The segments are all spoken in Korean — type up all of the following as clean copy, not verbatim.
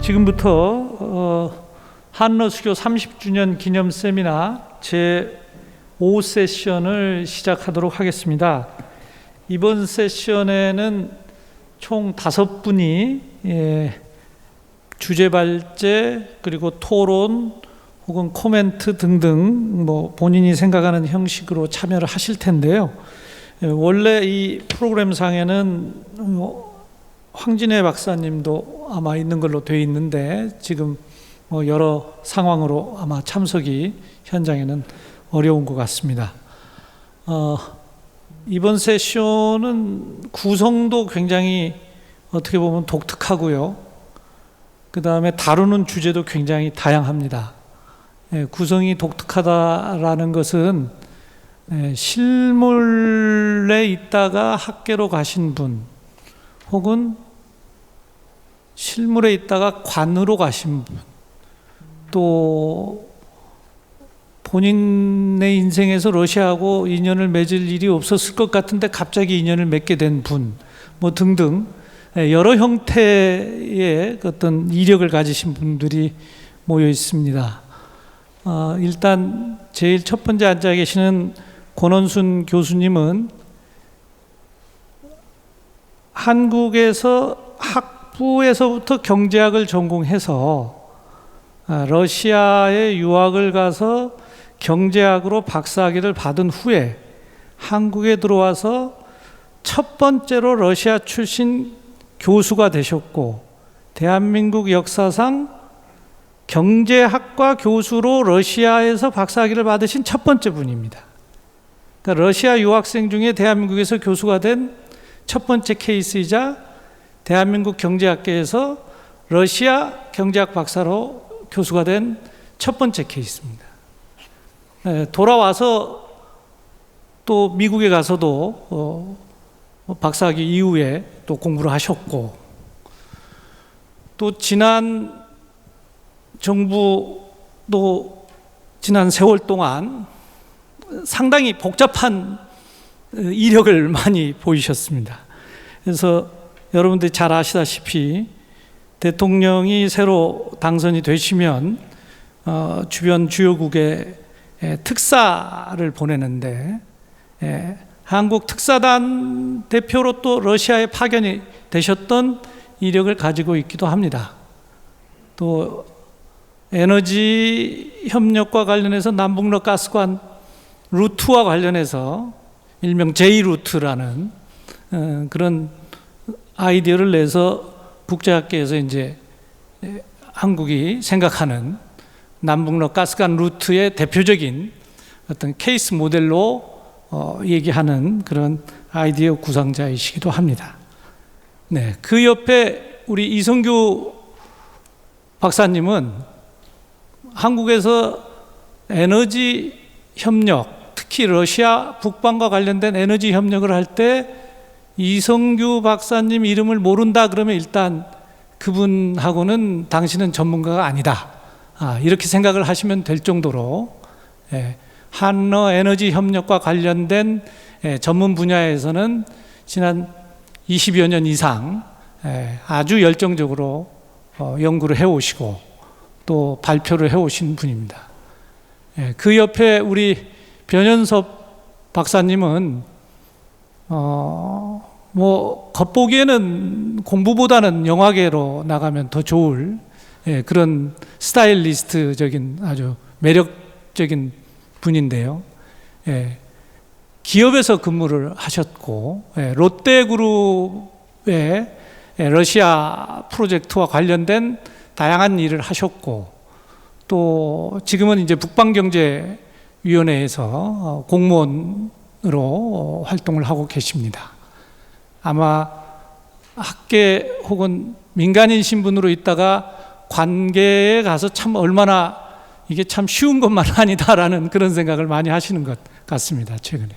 지금부터 한러수교 30주년 기념 세미나 제5세션을 시작하도록 하겠습니다. 이번 세션에는 총 5분이 주제 발제 그리고 토론 혹은 코멘트 등등 본인이 생각하는 형식으로 참여를 하실 텐데요. 원래 이 프로그램상에는 황진애 박사님도 아마 있는 걸로 되어 있는데 지금 여러 상황으로 아마 참석이 현장에는 어려운 것 같습니다. 이번 세션은 구성도 굉장히 어떻게 보면 독특하고요. 그 다음에 다루는 주제도 굉장히 다양합니다. 구성이 독특하다라는 것은 실물에 있다가 학계로 가신 분 혹은 실물에 있다가 관으로 가신 분, 또 본인의 인생에서 러시아하고 인연을 맺을 일이 없었을 것 같은데 갑자기 인연을 맺게 된 분, 등등 여러 형태의 어떤 이력을 가지신 분들이 모여 있습니다. 일단 제일 첫 번째 앉아 계시는 권원순 교수님은 한국에서 학부에서부터 경제학을 전공해서 러시아에 유학을 가서 경제학으로 박사학위를 받은 후에 한국에 들어와서 첫 번째로 러시아 출신 교수가 되셨고, 대한민국 역사상 경제학과 교수로 러시아에서 박사학위를 받으신 첫 번째 분입니다. 그러니까 러시아 유학생 중에 대한민국에서 교수가 된 첫 번째 케이스이자 대한민국 경제학계에서 러시아 경제학 박사로 교수가 된 첫 번째 케이스입니다. 돌아와서 또 미국에 가서도 박사학위 이후에 또 공부를 하셨고, 또 지난 정부도 지난 세월 동안 상당히 복잡한 이력을 많이 보이셨습니다. 그래서 여러분들이 잘 아시다시피 대통령이 새로 당선이 되시면 주변 주요국에 특사를 보내는데 한국 특사단 대표로 또 러시아에 파견이 되셨던 이력을 가지고 있기도 합니다. 또 에너지 협력과 관련해서 남북러 가스관 루트와 관련해서 일명 J-루트라는 그런 아이디어를 내서 국제학계에서 이제 한국이 생각하는 남북러 가스관 루트의 대표적인 어떤 케이스 모델로 얘기하는 그런 아이디어 구상자이시기도 합니다. 네, 그 옆에 우리 이성규 박사님은 한국에서 에너지 협력, 특히 러시아 북방과 관련된 에너지 협력을 할 때 이성규 박사님 이름을 모른다 그러면 일단 그분하고는 당신은 전문가가 아니다, 이렇게 생각을 하시면 될 정도로 한러 에너지 협력과 관련된 전문 분야에서는 지난 20여 년 이상 아주 열정적으로 연구를 해오시고 또 발표를 해오신 분입니다. 그 옆에 우리 변현섭 박사님은 겉보기에는 공부보다는 영화계로 나가면 더 좋을 그런 스타일리스트적인 아주 매력적인 분인데요. 기업에서 근무를 하셨고 롯데그룹의 러시아 프로젝트와 관련된 다양한 일을 하셨고, 또 지금은 이제 북방경제위원회에서 공무원으로 활동을 하고 계십니다. 아마 학계 혹은 민간인 신분으로 있다가 관계에 가서 참 얼마나 이게 참 쉬운 것만 아니다라는 그런 생각을 많이 하시는 것 같습니다, 최근에.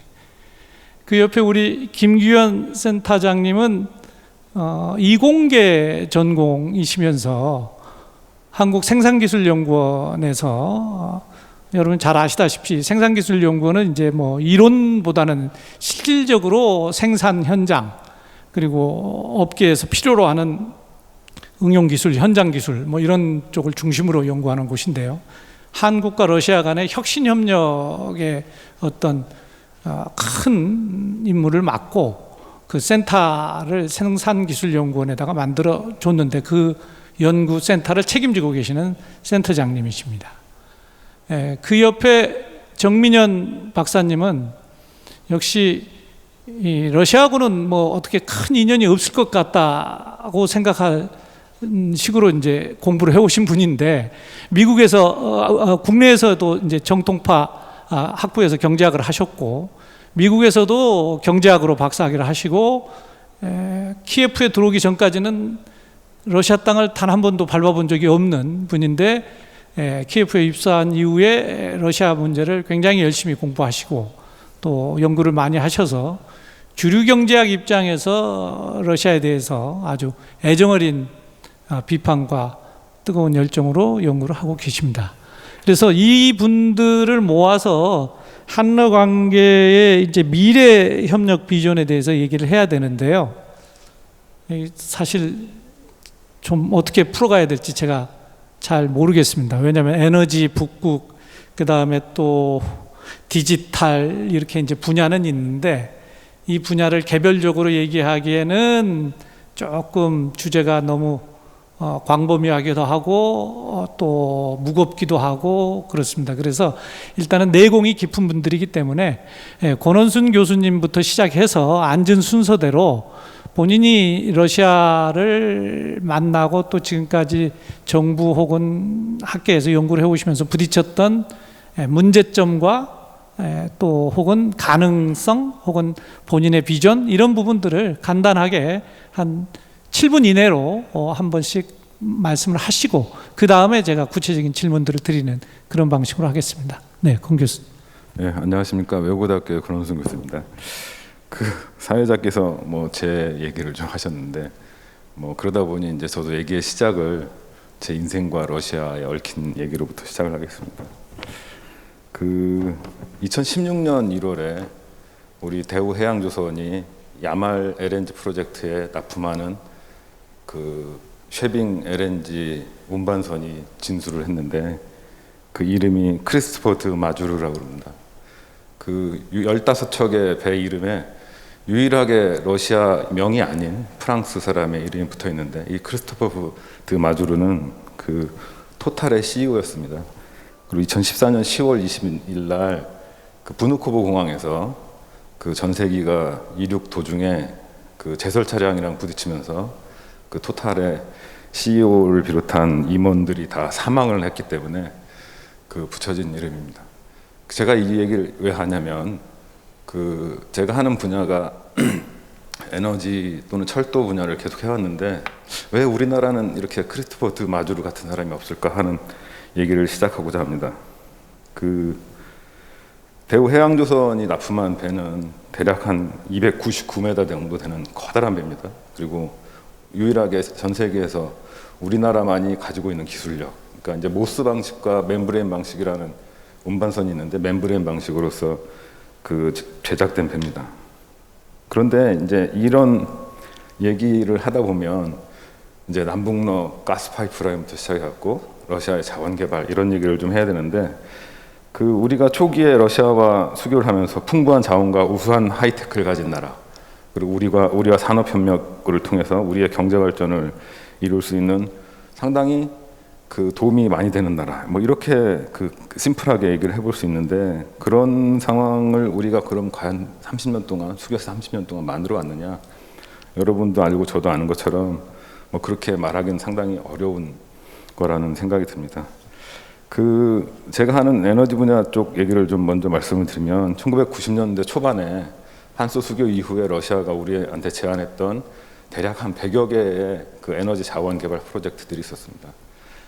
그 옆에 우리 김규현 센터장님은 이공계 전공이시면서 한국생산기술연구원에서 여러분 잘 아시다시피 생산기술연구원은 이제 이론보다는 실질적으로 생산 현장 그리고 업계에서 필요로 하는 응용기술, 현장기술 뭐 이런 쪽을 중심으로 연구하는 곳인데요. 한국과 러시아 간의 혁신협력의 어떤 큰 임무를 맡고 그 센터를 생산기술연구원에다가 만들어 줬는데 그 연구센터를 책임지고 계시는 센터장님이십니다. 그 옆에 정민현 박사님은 역시 이 러시아하고는 뭐 어떻게 큰 인연이 없을 것 같다고 생각할 식으로 이제 공부를 해오신 분인데 미국에서 국내에서도 이제 정통파 학부에서 경제학을 하셨고 미국에서도 경제학으로 박사학위를 하시고 키예프에 들어오기 전까지는 러시아 땅을 단 한 번도 밟아본 적이 없는 분인데 키예프에 입사한 이후에 러시아 문제를 굉장히 열심히 공부하시고 또 연구를 많이 하셔서 주류 경제학 입장에서 러시아에 대해서 아주 애정어린 비판과 뜨거운 열정으로 연구를 하고 계십니다. 그래서 이 분들을 모아서 한러 관계의 이제 미래 협력 비전에 대해서 얘기를 해야 되는데요. 사실 좀 어떻게 풀어가야 될지 제가 잘 모르겠습니다. 왜냐하면 에너지, 북극, 그 다음에 또 디지털 이렇게 이제 분야는 있는데 이 분야를 개별적으로 얘기하기에는 조금 주제가 너무 광범위하기도 하고 또 무겁기도 하고 그렇습니다. 그래서 일단은 내공이 깊은 분들이기 때문에 권원순 교수님부터 시작해서 앉은 순서대로 본인이 러시아를 만나고 또 지금까지 정부 혹은 학계에서 연구를 해오시면서 부딪혔던 문제점과 또 혹은 가능성 혹은 본인의 비전 이런 부분들을 간단하게 한 7분 이내로 한 번씩 말씀을 하시고 그 다음에 제가 구체적인 질문들을 드리는 그런 방식으로 하겠습니다. 네, 권 교수. 네, 안녕하십니까. 외고대학교의 권원순 교수입니다. 그 사회자께서 뭐 제 얘기를 좀 하셨는데 뭐 그러다 보니 이제 저도 얘기의 시작을 제 인생과 러시아에 얽힌 얘기로부터 시작을 하겠습니다. 그 2016년 1월에 우리 대우해양조선이 야말 LNG 프로젝트에 납품하는 그 쉐빙 LNG 운반선이 진수를 했는데 그 이름이 크리스토퍼 드 마주르라고 합니다. 그 15척의 배 이름에 유일하게 러시아 명이 아닌 프랑스 사람의 이름이 붙어 있는데 이 크리스토퍼 드 마주르는 그 토탈의 CEO였습니다. 그리고 2014년 10월 20일 날 그 부누코브 공항에서 그 전세기가 이륙 도중에 그 제설 차량이랑 부딪히면서 그 토탈의 CEO를 비롯한 임원들이 다 사망을 했기 때문에 그 붙여진 이름입니다. 제가 이 얘기를 왜 하냐면 그 제가 하는 분야가 에너지 또는 철도 분야를 계속 해왔는데 왜 우리나라는 이렇게 크리스토퍼 드 마주르 같은 사람이 없을까 하는 얘기를 시작하고자 합니다. 그 대우해양조선이 납품한 배는 대략 한 299m 정도 되는 커다란 배입니다. 그리고 유일하게 전 세계에서 우리나라만이 가지고 있는 기술력, 그러니까 이제 모스 방식과 멤브레인 방식이라는 운반선이 있는데 멤브레인 방식으로서 그 제작된 배입니다. 그런데 이제 이런 얘기를 하다 보면 이제 남북러 가스 파이프라인부터 시작해갖고 러시아의 자원 개발 이런 얘기를 좀 해야 되는데 그 우리가 초기에 러시아와 수교를 하면서 풍부한 자원과 우수한 하이테크를 가진 나라 그리고 우리와 산업 협력을 통해서 우리의 경제 발전을 이룰 수 있는 상당히 그 도움이 많이 되는 나라 뭐 이렇게 그 심플하게 얘기를 해볼 수 있는데 그런 상황을 우리가 그럼 과연 30년 동안 수교에서 30년 동안 만들어 왔느냐 여러분도 알고 저도 아는 것처럼 뭐 그렇게 말하기는 상당히 어려운 거라는 생각이 듭니다. 그 제가 하는 에너지 분야 쪽 얘기를 좀 먼저 말씀을 드리면 1990년대 초반에 한소 수교 이후에 러시아가 우리한테 제안했던 대략 한 100여 개의 그 에너지 자원 개발 프로젝트들이 있었습니다.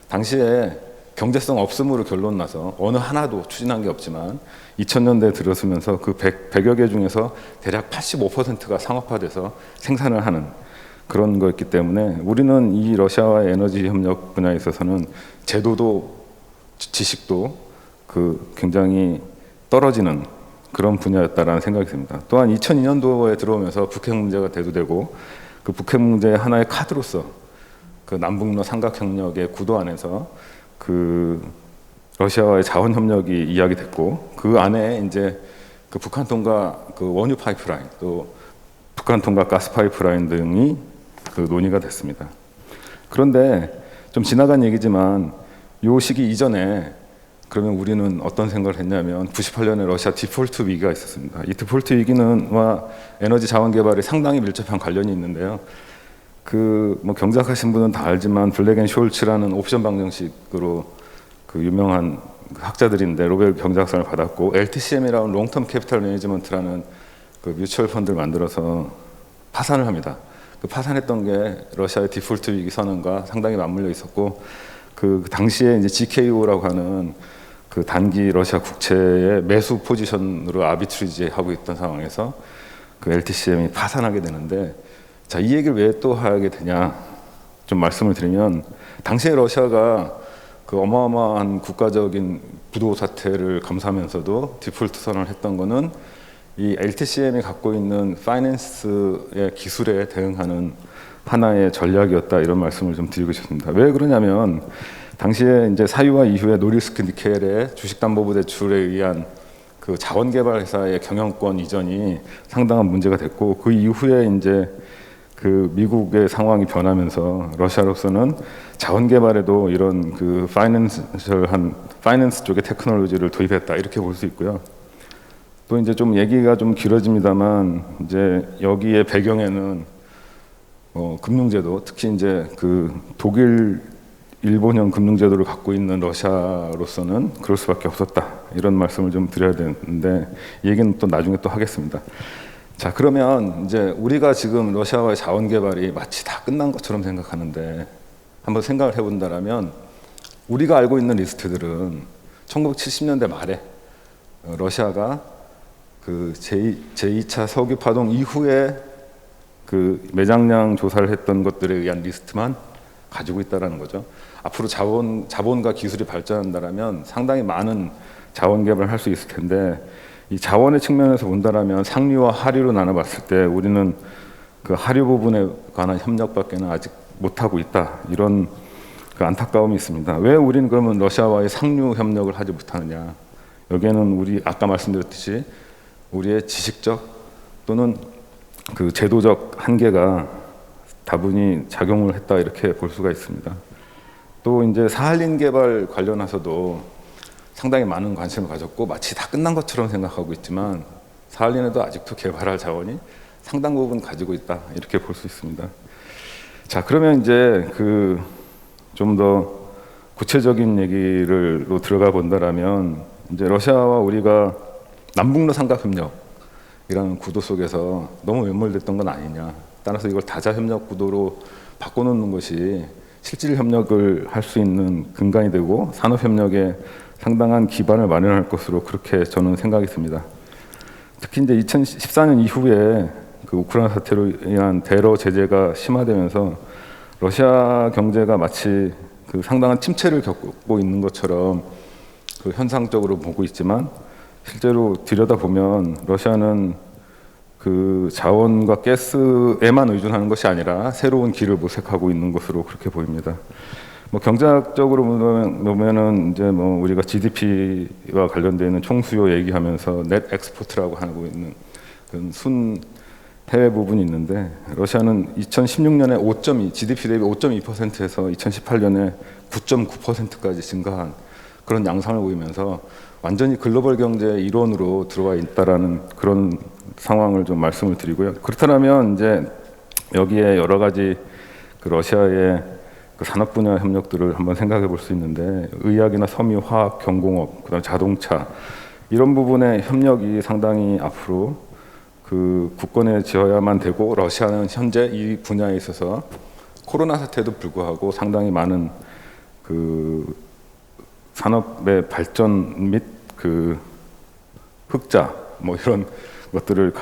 당시에 경제성 없음으로 결론 나서 어느 하나도 추진한 게 없지만 2000년대에 들어서면서 그 100여 개 중에서 대략 85%가 상업화돼서 생산을 하는 그런 거였기 때문에 우리는 이 러시아와의 에너지 협력 분야에 있어서는 제도도 지식도 그 굉장히 떨어지는 그런 분야였다라는 생각이 듭니다. 또한 2002년도에 들어오면서 북핵 문제가 대두되고 그 북핵 문제의 하나의 카드로서 그 남북러 삼각협력의 구도 안에서 그 러시아와의 자원 협력이 이야기됐고 그 안에 이제 그 북한 통과 그 원유 파이프라인 또 북한 통과 가스 파이프라인 등이 그 논의가 됐습니다. 그런데 좀 지나간 얘기지만 요 시기 이전에 그러면 우리는 어떤 생각을 했냐면 98년에 러시아 디폴트 위기가 있었습니다. 이 디폴트 위기는와 에너지 자원 개발이 상당히 밀접한 관련이 있는데요. 그 뭐 경작하신 분은 다 알지만 블랙앤숄츠라는 옵션 방정식으로 그 유명한 학자들인데 노벨 경제학상을 받았고 LTCM이라는 롱텀 캐피탈 매니지먼트라는 그 뮤추얼 펀드를 만들어서 파산을 합니다. 그 파산했던 게 러시아의 디폴트 위기 선언과 상당히 맞물려 있었고 그 당시에 이제 GKO라고 하는 그 단기 러시아 국채의 매수 포지션으로 아비트리지 하고 있던 상황에서 그 LTCM이 파산하게 되는데 자, 이 얘기를 왜 또 하게 되냐 좀 말씀을 드리면 당시에 러시아가 그 어마어마한 국가적인 부도 사태를 감수하면서도 디폴트 선언을 했던 거는 이 LTCM이 갖고 있는 파이낸스의 기술에 대응하는 하나의 전략이었다 이런 말씀을 좀 드리고 싶습니다. 왜 그러냐면 당시에 이제 사유화 이후에 노릴스크 니켈의 주식담보부 대출에 의한 그 자원개발 회사의 경영권 이전이 상당한 문제가 됐고 그 이후에 이제 그 미국의 상황이 변하면서 러시아로서는 자원 개발에도 이런 그 파이낸스 쪽의 테크놀로지를 도입했다 이렇게 볼 수 있고요. 또 이제 좀 얘기가 좀 길어집니다만 이제 여기에 배경에는 금융제도 특히 이제 그 독일 일본형 금융제도를 갖고 있는 러시아로서는 그럴 수밖에 없었다 이런 말씀을 좀 드려야 되는데 이 얘기는 또 나중에 또 하겠습니다. 자, 그러면 이제 우리가 지금 러시아와의 자원 개발이 마치 다 끝난 것처럼 생각하는데 한번 생각을 해본다라면 우리가 알고 있는 리스트들은 1970년대 말에 러시아가 그 제2차 석유 파동 이후에 그 매장량 조사를 했던 것들에 의한 리스트만 가지고 있다라는 거죠. 앞으로 자본과 기술이 발전한다라면 상당히 많은 자원 개발을 할 수 있을 텐데 이 자원의 측면에서 본다라면 상류와 하류로 나눠봤을 때 우리는 그 하류 부분에 관한 협력밖에는 아직 못하고 있다 이런 그 안타까움이 있습니다. 왜 우리는 그러면 러시아와의 상류 협력을 하지 못하느냐? 여기에는 우리 아까 말씀드렸듯이 우리의 지식적 또는 그 제도적 한계가 다분히 작용을 했다 이렇게 볼 수가 있습니다. 또 이제 사할린 개발 관련해서도 상당히 많은 관심을 가졌고 마치 다 끝난 것처럼 생각하고 있지만 사할린에도 아직도 개발할 자원이 상당 부분 가지고 있다 이렇게 볼 수 있습니다. 자, 그러면 이제 그 좀 더 구체적인 얘기로 들어가 본다라면 이제 러시아와 우리가 남북러 삼각협력이라는 구도 속에서 너무 매몰됐던 건 아니냐. 따라서 이걸 다자협력 구도로 바꿔놓는 것이 실질 협력을 할 수 있는 근간이 되고 산업협력에 상당한 기반을 마련할 것으로 그렇게 저는 생각이 듭니다. 특히 이제 2014년 이후에 그 우크라이나 사태로 인한 대러 제재가 심화되면서 러시아 경제가 마치 그 상당한 침체를 겪고 있는 것처럼 그 현상적으로 보고 있지만 실제로 들여다보면 러시아는 그 자원과 가스에만 의존하는 것이 아니라 새로운 길을 모색하고 있는 것으로 그렇게 보입니다. 뭐 경제학적으로 보면은 이제 뭐 우리가 GDP와 관련되어 있는 총수요 얘기하면서 넷 엑스포트라고 하고 있는 그런 순 해외 부분이 있는데 러시아는 2016년에 GDP 대비 5.2%에서 2018년에 9.9%까지 증가한 그런 양상을 보이면서 완전히 글로벌 경제의 일원으로 들어와 있다라는 그런 상황을 좀 말씀을 드리고요. 그렇다면 이제 여기에 여러 가지 그 러시아의 그 산업 분야 협력들을 한번 생각해 볼 수 있는데 의학이나 섬유, 화학, 경공업, 그다음 자동차 이런 부분의 협력이 상당히 앞으로 그 국권에 지어야만 되고 러시아는 현재 이 분야에 있어서 코로나 사태에도 불구하고 상당히 많은 그 산업의 발전 및 그 흑자 뭐 이런 것들을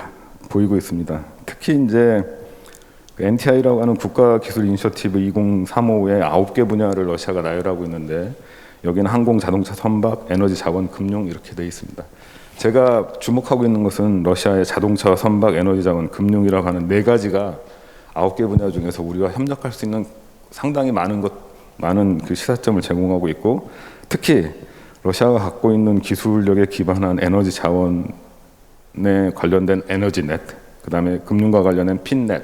보이고 있습니다. 특히 이제 NTI라고 하는 국가기술 이니셔티브 2035의 9개 분야를 러시아가 나열하고 있는데 여기는 항공, 자동차, 선박, 에너지, 자원, 금융 이렇게 되어 있습니다. 제가 주목하고 있는 것은 러시아의 자동차, 선박, 에너지, 자원, 금융이라고 하는 네 가지가 9개 분야 중에서 우리가 협력할 수 있는 상당히 많은 그 시사점을 제공하고 있고, 특히 러시아가 갖고 있는 기술력에 기반한 에너지 자원에 관련된 에너지넷, 그다음에 금융과 관련된 핀넷,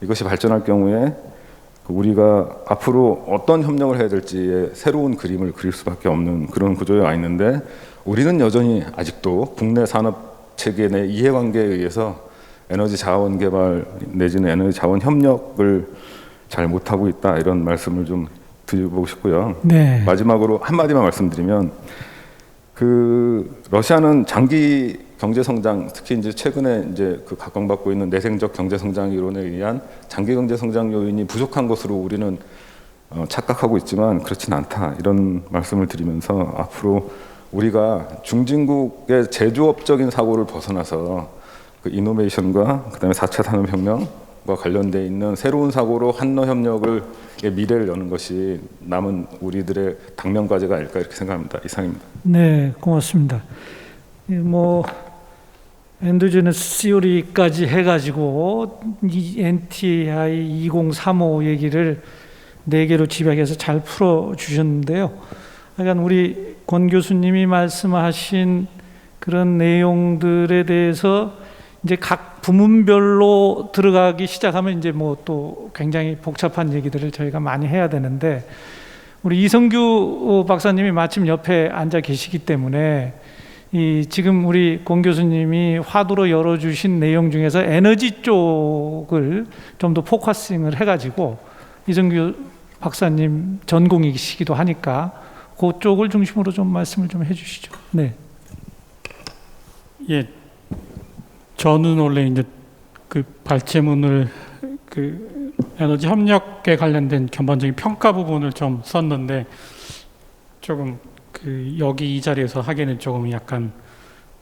이것이 발전할 경우에 우리가 앞으로 어떤 협력을 해야 될지의 새로운 그림을 그릴 수밖에 없는 그런 구조에 와 있는데, 우리는 여전히 아직도 국내 산업 체계 내 이해관계에 의해서 에너지 자원 개발 내지는 에너지 자원 협력을 잘 못하고 있다, 이런 말씀을 좀 드리고 싶고요. 네. 마지막으로 한마디만 말씀드리면, 그 러시아는 장기 경제 성장, 특히 이제 최근에 이제 그 각광받고 있는 내생적 경제 성장 이론에 의한 장기 경제 성장 요인이 부족한 것으로 우리는 착각하고 있지만 그렇진 않다, 이런 말씀을 드리면서 앞으로 우리가 중진국의 제조업적인 사고를 벗어나서 그 이노베이션과 그다음에 4차 산업혁명과 관련돼 있는 새로운 사고로 한러 협력을 미래를 여는 것이 남은 우리들의 당면 과제가 아닐까, 이렇게 생각합니다. 이상입니다. 네, 고맙습니다. 뭐 엔도제너스 시오리까지 해가지고 이 NTI 2035 얘기를 4개로 집약해서 잘 풀어주셨는데요. 그러니까 우리 권 교수님이 말씀하신 그런 내용들에 대해서 이제 각 부문별로 들어가기 시작하면 이제 뭐 또 굉장히 복잡한 얘기들을 저희가 많이 해야 되는데, 우리 이성규 박사님이 마침 옆에 앉아 계시기 때문에 지금 우리 권 교수님이 화두로 열어주신 내용 중에서 에너지 쪽을 좀 더 포커싱을 해가지고, 이성규 박사님 전공이시기도 하니까 그쪽을 중심으로 좀 말씀을 좀 해주시죠. 네. 예, 저는 원래 이제 그 발제문을 그 에너지 협력에 관련된 전반적인 평가 부분을 좀 썼는데, 조금 그 여기 이 자리에서 하기에는 조금 약간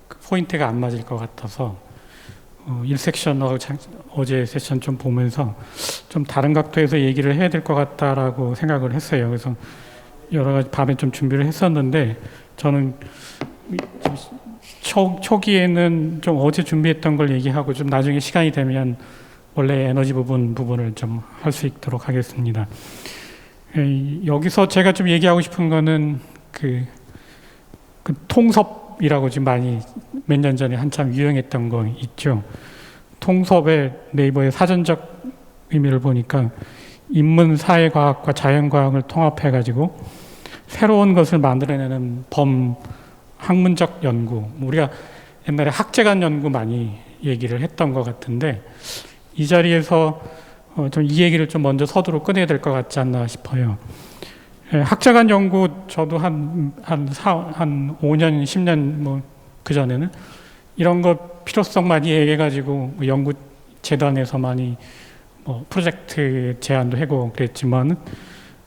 그 포인트가 안 맞을 것 같아서 1섹션하고 어제 세션 좀 보면서 좀 다른 각도에서 얘기를 해야 될 것 같다라고 생각을 했어요. 그래서 여러 가지 밤에 좀 준비를 했었는데, 저는 초기에는 좀 어제 준비했던 걸 얘기하고 좀 나중에 시간이 되면 원래 에너지 부분을 좀 할 수 있도록 하겠습니다. 여기서 제가 좀 얘기하고 싶은 거는 그 통섭이라고 지금 많이 몇 년 전에 한참 유행했던 거 있죠. 통섭의 네이버의 사전적 의미를 보니까 인문 사회과학과 자연과학을 통합해가지고 새로운 것을 만들어내는 학문적 연구, 우리가 옛날에 학제간 연구 많이 얘기를 했던 것 같은데, 이 자리에서 좀 이 얘기를 좀 먼저 서두로 꺼내야 될 것 같지 않나 싶어요. 학제간 연구, 저도 한 5년, 10년 뭐 그 전에는 이런 거 필요성 많이 얘기해가지고 연구 재단에서 많이 뭐 프로젝트 제안도 하고 그랬지만,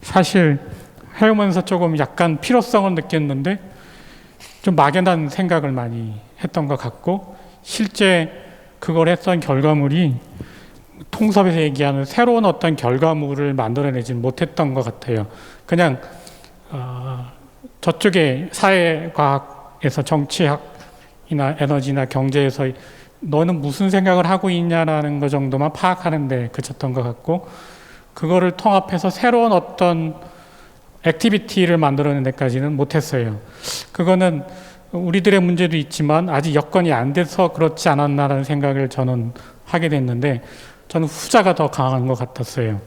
사실 해오면서 조금 약간 필요성을 느꼈는데 좀 막연한 생각을 많이 했던 것 같고, 실제 그걸 했던 결과물이 통섭에서 얘기하는 새로운 어떤 결과물을 만들어내지 못했던 것 같아요. 그냥 저쪽에 사회과학에서 정치학이나 에너지나 경제에서 너는 무슨 생각을 하고 있냐라는 것 정도만 파악하는 데 그쳤던 것 같고, 그거를 통합해서 새로운 어떤 액티비티를 만들어내는 데까지는 못했어요. 그거는 우리들의 문제도 있지만 아직 여건이 안 돼서 그렇지 않았나라는 생각을 저는 하게 됐는데, 저는 후자가 더 강한 것 같았어요.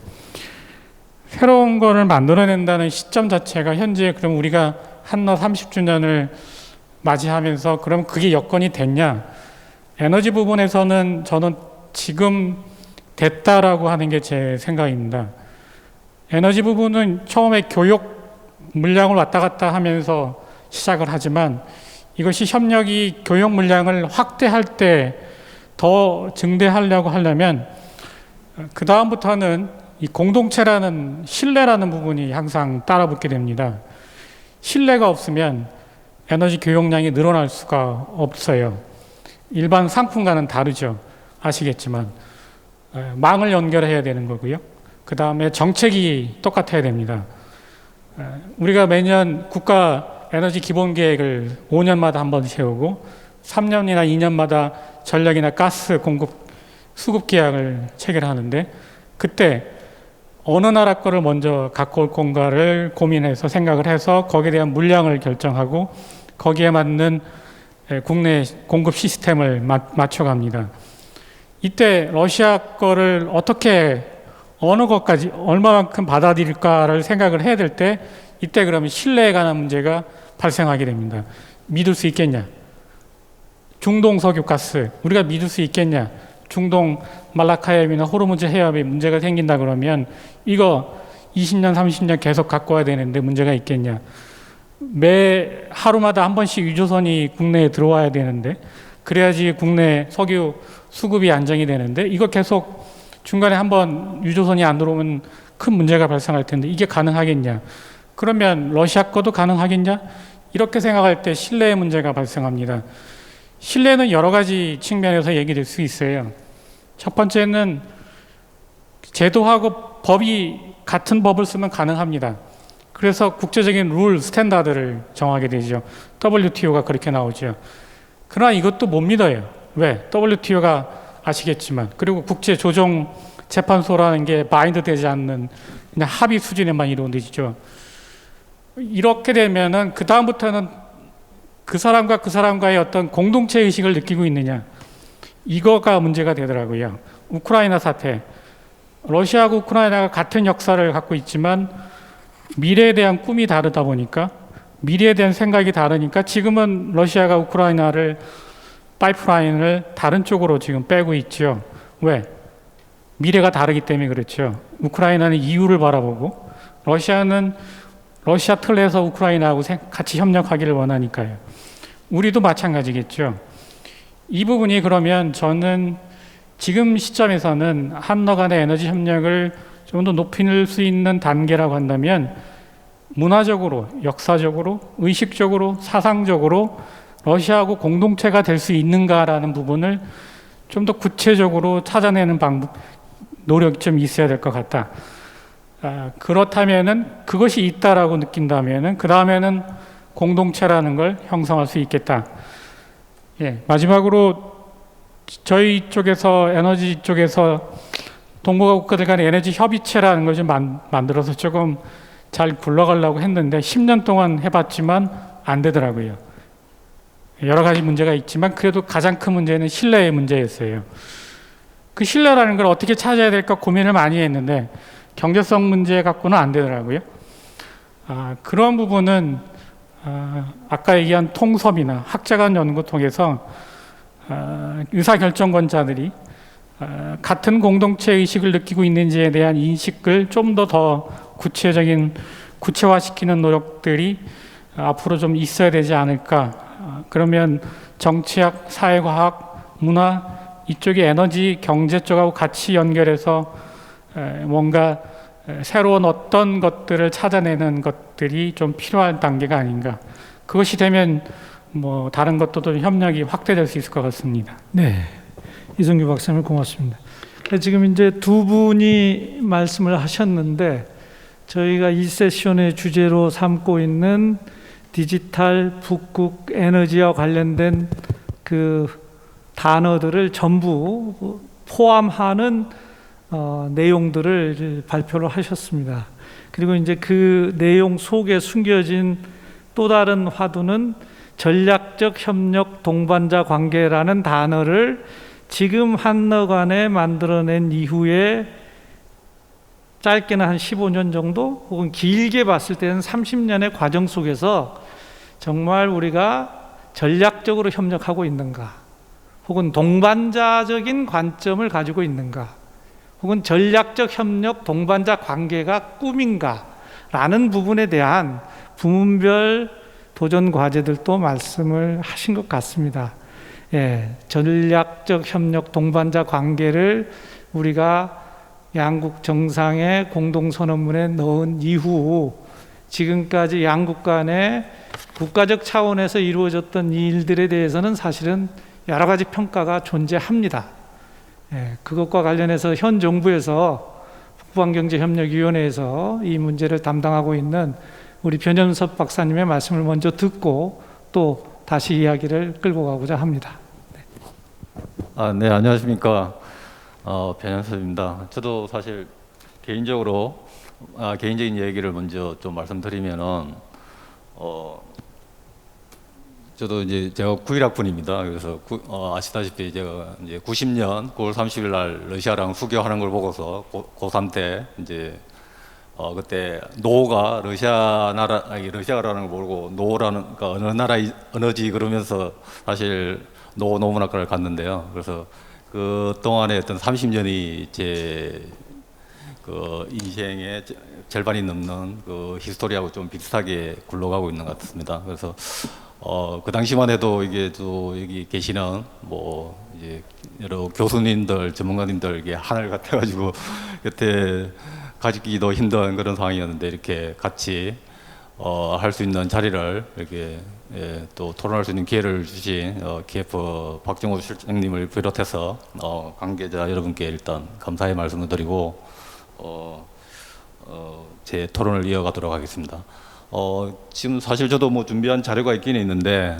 새로운 거를 만들어낸다는 시점 자체가 현재 그럼 우리가 한러 30주년을 맞이하면서 그럼 그게 여건이 됐냐? 에너지 부분에서는 저는 지금 됐다라고 하는 게 제 생각입니다. 에너지 부분은 처음에 교육 물량을 왔다 갔다 하면서 시작을 하지만, 이것이 협력이 교육 물량을 확대할 때 더 증대하려고 하려면 그 다음부터는 이 공동체라는 신뢰라는 부분이 항상 따라붙게 됩니다. 신뢰가 없으면 에너지 교역량이 늘어날 수가 없어요. 일반 상품과는 다르죠. 아시겠지만 망을 연결해야 되는 거고요. 그 다음에 정책이 똑같아야 됩니다. 우리가 매년 국가 에너지 기본계획을 5년마다 한 번 세우고 3년이나 2년마다 전력이나 가스 공급 수급 계약을 체결하는데, 그때 어느 나라 거를 먼저 갖고 올 건가를 고민해서 생각을 해서 거기에 대한 물량을 결정하고 거기에 맞는 국내 공급 시스템을 맞춰갑니다. 이때 러시아 거를 어떻게 어느 것까지 얼마만큼 받아들일까를 생각을 해야 될 때 이때 그러면 신뢰에 관한 문제가 발생하게 됩니다. 믿을 수 있겠냐? 중동 석유가스 우리가 믿을 수 있겠냐? 중동 말라카 해협이나 호르무즈 해협에 문제가 생긴다 그러면 이거 20년 30년 계속 갖고 와야 되는데 문제가 있겠냐? 매 하루마다 한 번씩 유조선이 국내에 들어와야 되는데 그래야지 국내 석유 수급이 안정이 되는데 이거 계속 중간에 한번 유조선이 안 들어오면 큰 문제가 발생할 텐데 이게 가능하겠냐? 그러면 러시아 거도 가능하겠냐? 이렇게 생각할 때 신뢰의 문제가 발생합니다. 신뢰는 여러 가지 측면에서 얘기될 수 있어요. 첫 번째는 제도하고 법이 같은 법을 쓰면 가능합니다. 그래서 국제적인 룰, 스탠다드를 정하게 되죠. WTO가 그렇게 나오죠. 그러나 이것도 못 믿어요. 왜? WTO가 아시겠지만 그리고 국제조정재판소라는 게 바인드 되지 않는 그냥 합의 수준에만 이루어지죠. 이렇게 되면은 그 다음부터는 그 사람과 그 사람과의 어떤 공동체 의식을 느끼고 있느냐 이거가 문제가 되더라고요. 우크라이나 사태 러시아하고 우크라이나가 같은 역사를 갖고 있지만 미래에 대한 꿈이 다르다 보니까 미래에 대한 생각이 다르니까 지금은 러시아가 우크라이나를 파이프라인을 다른 쪽으로 지금 빼고 있죠. 왜? 미래가 다르기 때문에 그렇죠. 우크라이나는 이유를 바라보고 러시아는 러시아 틀에서 우크라이나하고 같이 협력하기를 원하니까요. 우리도 마찬가지겠죠. 이 부분이 그러면 저는 지금 시점에서는 한러 간의 에너지 협력을 좀 더 높일 수 있는 단계라고 한다면 문화적으로, 역사적으로, 의식적으로, 사상적으로 러시아하고 공동체가 될 수 있는가라는 부분을 좀 더 구체적으로 찾아내는 노력이 좀 있어야 될 것 같다. 그렇다면은 그것이 있다라고 느낀다면은 그 다음에는 공동체라는 걸 형성할 수 있겠다. 예, 마지막으로 저희 쪽에서 에너지 쪽에서 동북아 국가들 간의 에너지 협의체라는 걸 좀 만들어서 조금 잘 굴러가려고 했는데 10년 동안 해봤지만 안 되더라고요. 여러 가지 문제가 있지만 그래도 가장 큰 문제는 신뢰의 문제였어요. 그 신뢰라는 걸 어떻게 찾아야 될까 고민을 많이 했는데 경제성 문제 갖고는 안 되더라고요. 그런 부분은 아까 얘기한 통섭이나 학자 간 연구 통해서 의사결정권자들이 같은 공동체 의식을 느끼고 있는지에 대한 인식을 좀 더 구체화시키는 노력들이 앞으로 좀 있어야 되지 않을까. 그러면 정치학, 사회과학, 문화 이쪽의 에너지 경제 쪽하고 같이 연결해서 뭔가 새로운 어떤 것들을 찾아내는 것들이 좀 필요한 단계가 아닌가. 그것이 되면 뭐 다른 것도 협력이 확대될 수 있을 것 같습니다. 네, 이성규 박사님 고맙습니다. 지금 이제 두 분이 말씀을 하셨는데 저희가 이 세션의 주제로 삼고 있는 디지털 북극 에너지와 관련된 그 단어들을 전부 포함하는 내용들을 발표를 하셨습니다. 그리고 이제 그 내용 속에 숨겨진 또 다른 화두는 전략적 협력 동반자 관계라는 단어를 지금 한러 간에 만들어낸 이후에 짧게는 한 15년 정도 혹은 길게 봤을 때는 30년의 과정 속에서 정말 우리가 전략적으로 협력하고 있는가 혹은 동반자적인 관점을 가지고 있는가 혹은 전략적 협력 동반자 관계가 꿈인가 라는 부분에 대한 부문별 도전 과제들도 말씀을 하신 것 같습니다. 예, 전략적 협력 동반자 관계를 우리가 양국 정상의 공동선언문에 넣은 이후 지금까지 양국 간의 국가적 차원에서 이루어졌던 이 일들에 대해서는 사실은 여러 가지 평가가 존재합니다. 예, 그것과 관련해서 현 정부에서 북부환경제협력위원회에서 이 문제를 담당하고 있는 우리 변현섭 박사님의 말씀을 먼저 듣고 또 다시 이야기를 끌고 가고자 합니다. 네, 안녕하십니까. 변현섭입니다. 저도 사실 개인적인 얘기를 먼저 좀 말씀드리면은 저도 이제 제가 91학번입니다. 그래서 아시다시피 제가 이제 90년 9월 30일 날 러시아랑 수교하는 걸 보고서 고3 때 이제 그때 노가 러시아라는 걸 모르고 노라는 그러니까 어느 나라 언어지 그러면서 사실 노문학과를 갔는데요. 그래서 그 동안에 어떤 30년이 제 그 인생의 절반이 넘는 그 히스토리하고 좀 비슷하게 굴러가고 있는 것 같습니다. 그래서 그 당시만 해도 이게 또 여기 계시는 뭐 이제 여러 교수님들, 전문가님들 이게 하늘 같아가지고 그때 가지기도 힘든 그런 상황이었는데 이렇게 같이 할 수 있는 자리를 이렇게 또 토론할 수 있는 기회를 주신 KF 박정호 실장님을 비롯해서 관계자 여러분께 일단 감사의 말씀을 드리고 제 토론을 이어가도록 하겠습니다. 지금 사실 저도 뭐 준비한 자료가 있긴 있는데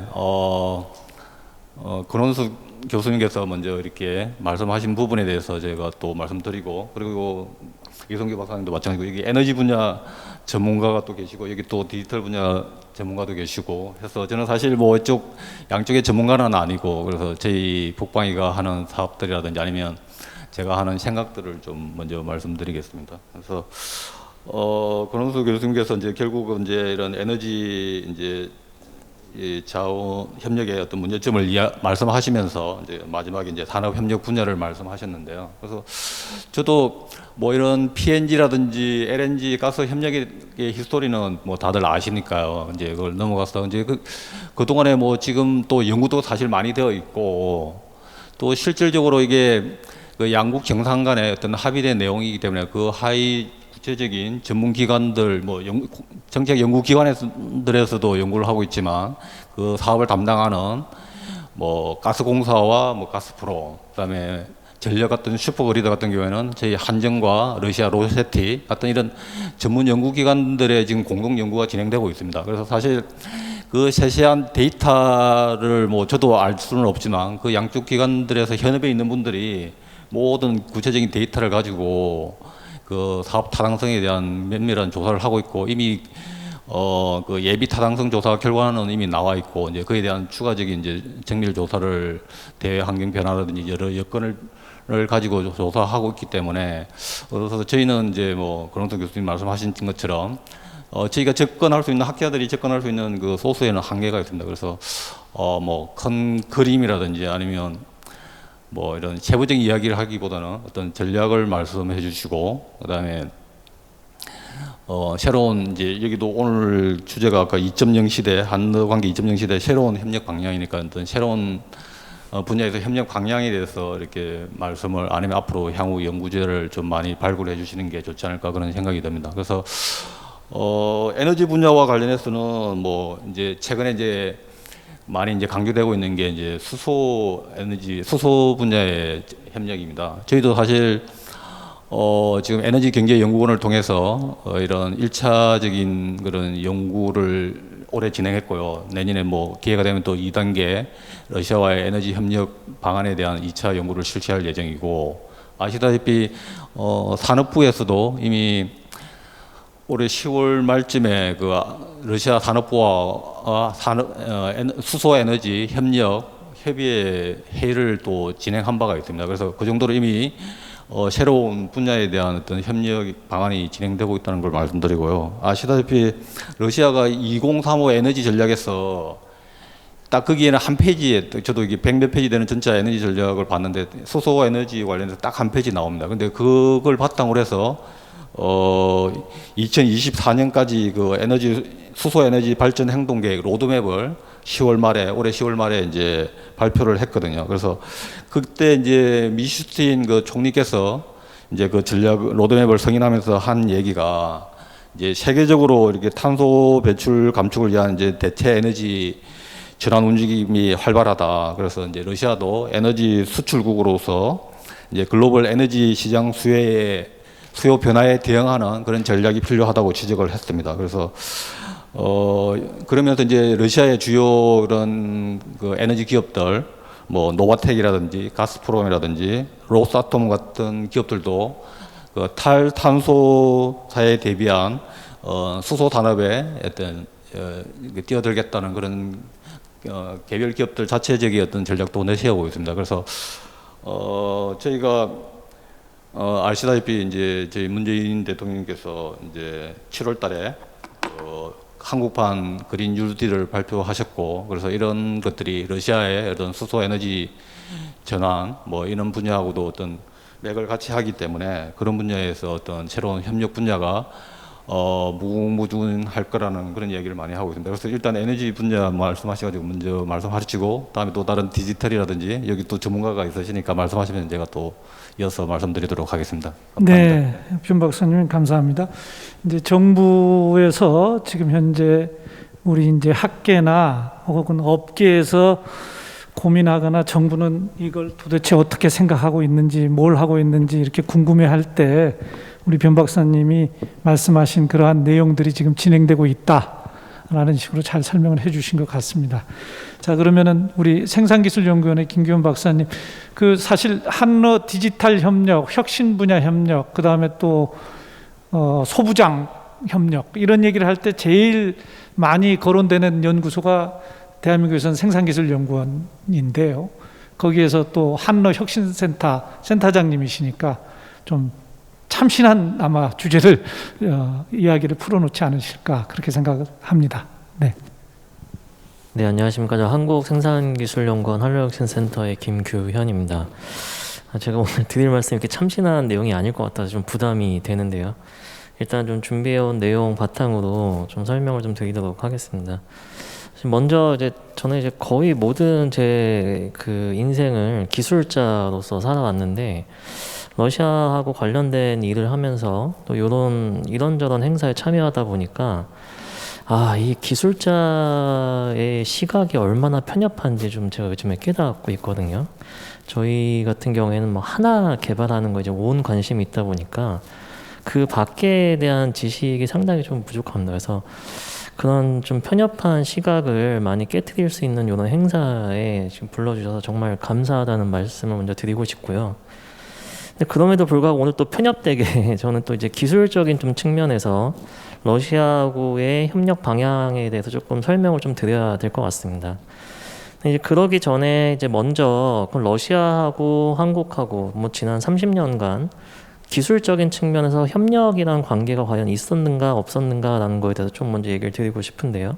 권원수 교수님께서 먼저 이렇게 말씀하신 부분에 대해서 제가 또 말씀드리고 그리고 이성규 박사님도 마찬가지고 여기 에너지 분야 전문가가 또 계시고 여기 또 디지털 분야 전문가도 계시고 해서 저는 사실 뭐 이쪽 양쪽의 전문가는 아니고 그래서 저희 북방이가 하는 사업들이라든지 아니면 제가 하는 생각들을 좀 먼저 말씀드리겠습니다. 그래서 권원수 교수님께서 이제 결국은 이제 이런 에너지 이제 이 자원 협력의 어떤 문제점을 말씀하시면서 이제 마지막에 이제 산업 협력 분야를 말씀하셨는데요. 그래서 저도 뭐 이런 PNG라든지 LNG 가스 협력의 히스토리는 뭐 다들 아시니까요. 이제 그걸 넘어가서 이제 그 동안에 뭐 지금 또 연구도 사실 많이 되어 있고 또 실질적으로 이게 그 양국 정상 간의 어떤 합의된 내용이기 때문에 그 하위 구체적인 전문기관들, 뭐 정책 연구기관들에서도 연구를 하고 있지만 그 사업을 담당하는 뭐 가스공사와 뭐 가스프로, 그다음에 전력 같은 슈퍼그리드 같은 경우에는 저희 한전과 러시아 로세티 같은 이런 전문 연구기관들의 지금 공동 연구가 진행되고 있습니다. 그래서 사실 그 세세한 데이터를 뭐 저도 알 수는 없지만 그 양쪽 기관들에서 현업에 있는 분들이 모든 구체적인 데이터를 가지고 그 사업 타당성에 대한 면밀한 조사를 하고 있고 이미 그 예비 타당성 조사 결과는 이미 나와 있고 이제 그에 대한 추가적인 이제 정밀 조사를 대외 환경 변화라든지 여러 여건을 가지고 조사하고 있기 때문에 그래서 저희는 이제 뭐 권원수 교수님 말씀하신 것처럼 저희가 접근할 수 있는 학자들이 접근할 수 있는 그 소스에는 한계가 있습니다. 그래서 뭐 큰 그림이라든지 아니면 뭐 이런 세부적인 이야기를 하기보다는 어떤 전략을 말씀해 주시고 그다음에 새로운 이제 여기도 오늘 주제가 아까 2.0 시대 한러 관계 2.0 시대 새로운 협력 방향이니까 어떤 새로운 분야에서 협력 방향에 대해서 이렇게 말씀을 아니면 앞으로 향후 연구제를 좀 많이 발굴해 주시는 게 좋지 않을까 그런 생각이 듭니다. 그래서 에너지 분야와 관련해서는 뭐 이제 최근에 이제 많이 이제 강조되고 있는 게 이제 수소 분야의 협력입니다. 저희도 사실 지금 에너지 경제 연구원을 통해서 이런 1차적인 그런 연구를 올해 진행했고요. 내년에 뭐 기회가 되면 또 2단계 러시아와의 에너지 협력 방안에 대한 2차 연구를 실시할 예정이고 아시다시피 산업부에서도 이미 올해 10월 말쯤에 그 러시아 산업부와 수소 에너지 협력 협의회 회의를 또 진행한 바가 있습니다. 그래서 그 정도로 이미 새로운 분야에 대한 어떤 협력 방안이 진행되고 있다는 걸 말씀드리고요. 아시다시피 러시아가 2035 에너지 전략에서 딱 거기에는 한 페이지에 저도 이게 100몇 페이지 되는 전체 에너지 전략을 봤는데 수소 에너지 관련해서 딱 한 페이지 나옵니다. 근데 그걸 바탕으로 해서 2024년까지 그 수소 에너지 발전 행동 계획 로드맵을 올해 10월 말에 이제 발표를 했거든요. 그래서 그때 이제 미슈스틴 그 총리께서 이제 그 전략 로드맵을 승인하면서 한 얘기가 이제 세계적으로 이렇게 탄소 배출 감축을 위한 이제 대체 에너지 전환 움직임이 활발하다. 그래서 이제 러시아도 에너지 수출국으로서 이제 글로벌 에너지 시장 수요 변화에 대응하는 그런 전략이 필요하다고 지적을 했습니다. 그래서 그러면서 이제 러시아의 주요 그런 그 에너지 기업들 뭐 노바텍이라든지 가스프롬이라든지 로스아톰 같은 기업들도 그 탈탄소사에 대비한 수소 단업에 어떤 뛰어들겠다는 그런 개별 기업들 자체적인 어떤 전략도 내세우고 있습니다. 그래서 저희가 아시다시피 이제 저희 문재인 대통령께서 이제 7월달에 한국판 그린 뉴딜을 발표하셨고, 그래서 이런 것들이 러시아의 어떤 수소 에너지 전환 뭐 이런 분야하고도 어떤 맥을 같이 하기 때문에 그런 분야에서 어떤 새로운 협력 분야가 무궁무진할 거라는 그런 얘기를 많이 하고 있습니다. 그래서 일단 에너지 분야 말씀하셔가지고 먼저 말씀하시고, 다음에 또 다른 디지털이라든지 여기 또 전문가가 있으시니까 말씀하시면 제가 또 이어서 말씀드리도록 하겠습니다. 네, 변 박사님 감사합니다. 이제 정부에서 지금 현재 우리 이제 학계나 혹은 업계에서 고민하거나 정부는 이걸 도대체 어떻게 생각하고 있는지, 뭘 하고 있는지 이렇게 궁금해할 때 우리 변 박사님이 말씀하신 그러한 내용들이 지금 진행되고 있다라는 식으로 잘 설명을 해주신 것 같습니다. 자, 그러면은 우리 생산기술연구원의 김규현 박사님, 그 사실 한러 디지털 협력, 혁신 분야 협력, 그 다음에 또 소부장 협력 이런 얘기를 할 때 제일 많이 거론되는 연구소가 대한민국에서는 생산기술연구원인데요. 거기에서 또 한러 혁신센터 센터장님이시니까 좀 참신한 아마 주제를 이야기를 풀어놓지 않으실까 그렇게 생각합니다. 네. 네, 안녕하십니까. 저 한국생산기술연구원 한러혁신센터의 김규현입니다. 제가 오늘 드릴 말씀이 이렇게 참신한 내용이 아닐 것 같아서 좀 부담이 되는데요. 일단 좀 준비해온 내용 바탕으로 좀 설명을 좀 드리도록 하겠습니다. 먼저 이제 저는 이제 거의 모든 제 그 인생을 기술자로서 살아왔는데, 러시아하고 관련된 일을 하면서 또 이런저런 행사에 참여하다 보니까 이 기술자의 시각이 얼마나 편협한지 좀 제가 요즘에 깨닫고 있거든요. 저희 같은 경우에는 뭐 하나 개발하는 거 이제 온 관심이 있다 보니까 그 밖에 대한 지식이 상당히 좀 부족합니다. 그래서 그런 좀 편협한 시각을 많이 깨트릴 수 있는 이런 행사에 지금 불러주셔서 정말 감사하다는 말씀을 먼저 드리고 싶고요. 근데 그럼에도 불구하고 오늘 또 편협되게 저는 또 이제 기술적인 좀 측면에서 러시아하고의 협력 방향에 대해서 조금 설명을 좀 드려야 될 것 같습니다. 근데 이제 그러기 전에 이제 먼저 러시아하고 한국하고 뭐 지난 30년간 기술적인 측면에서 협력이란 관계가 과연 있었는가 없었는가라는 거에 대해서 좀 먼저 얘기를 드리고 싶은데요.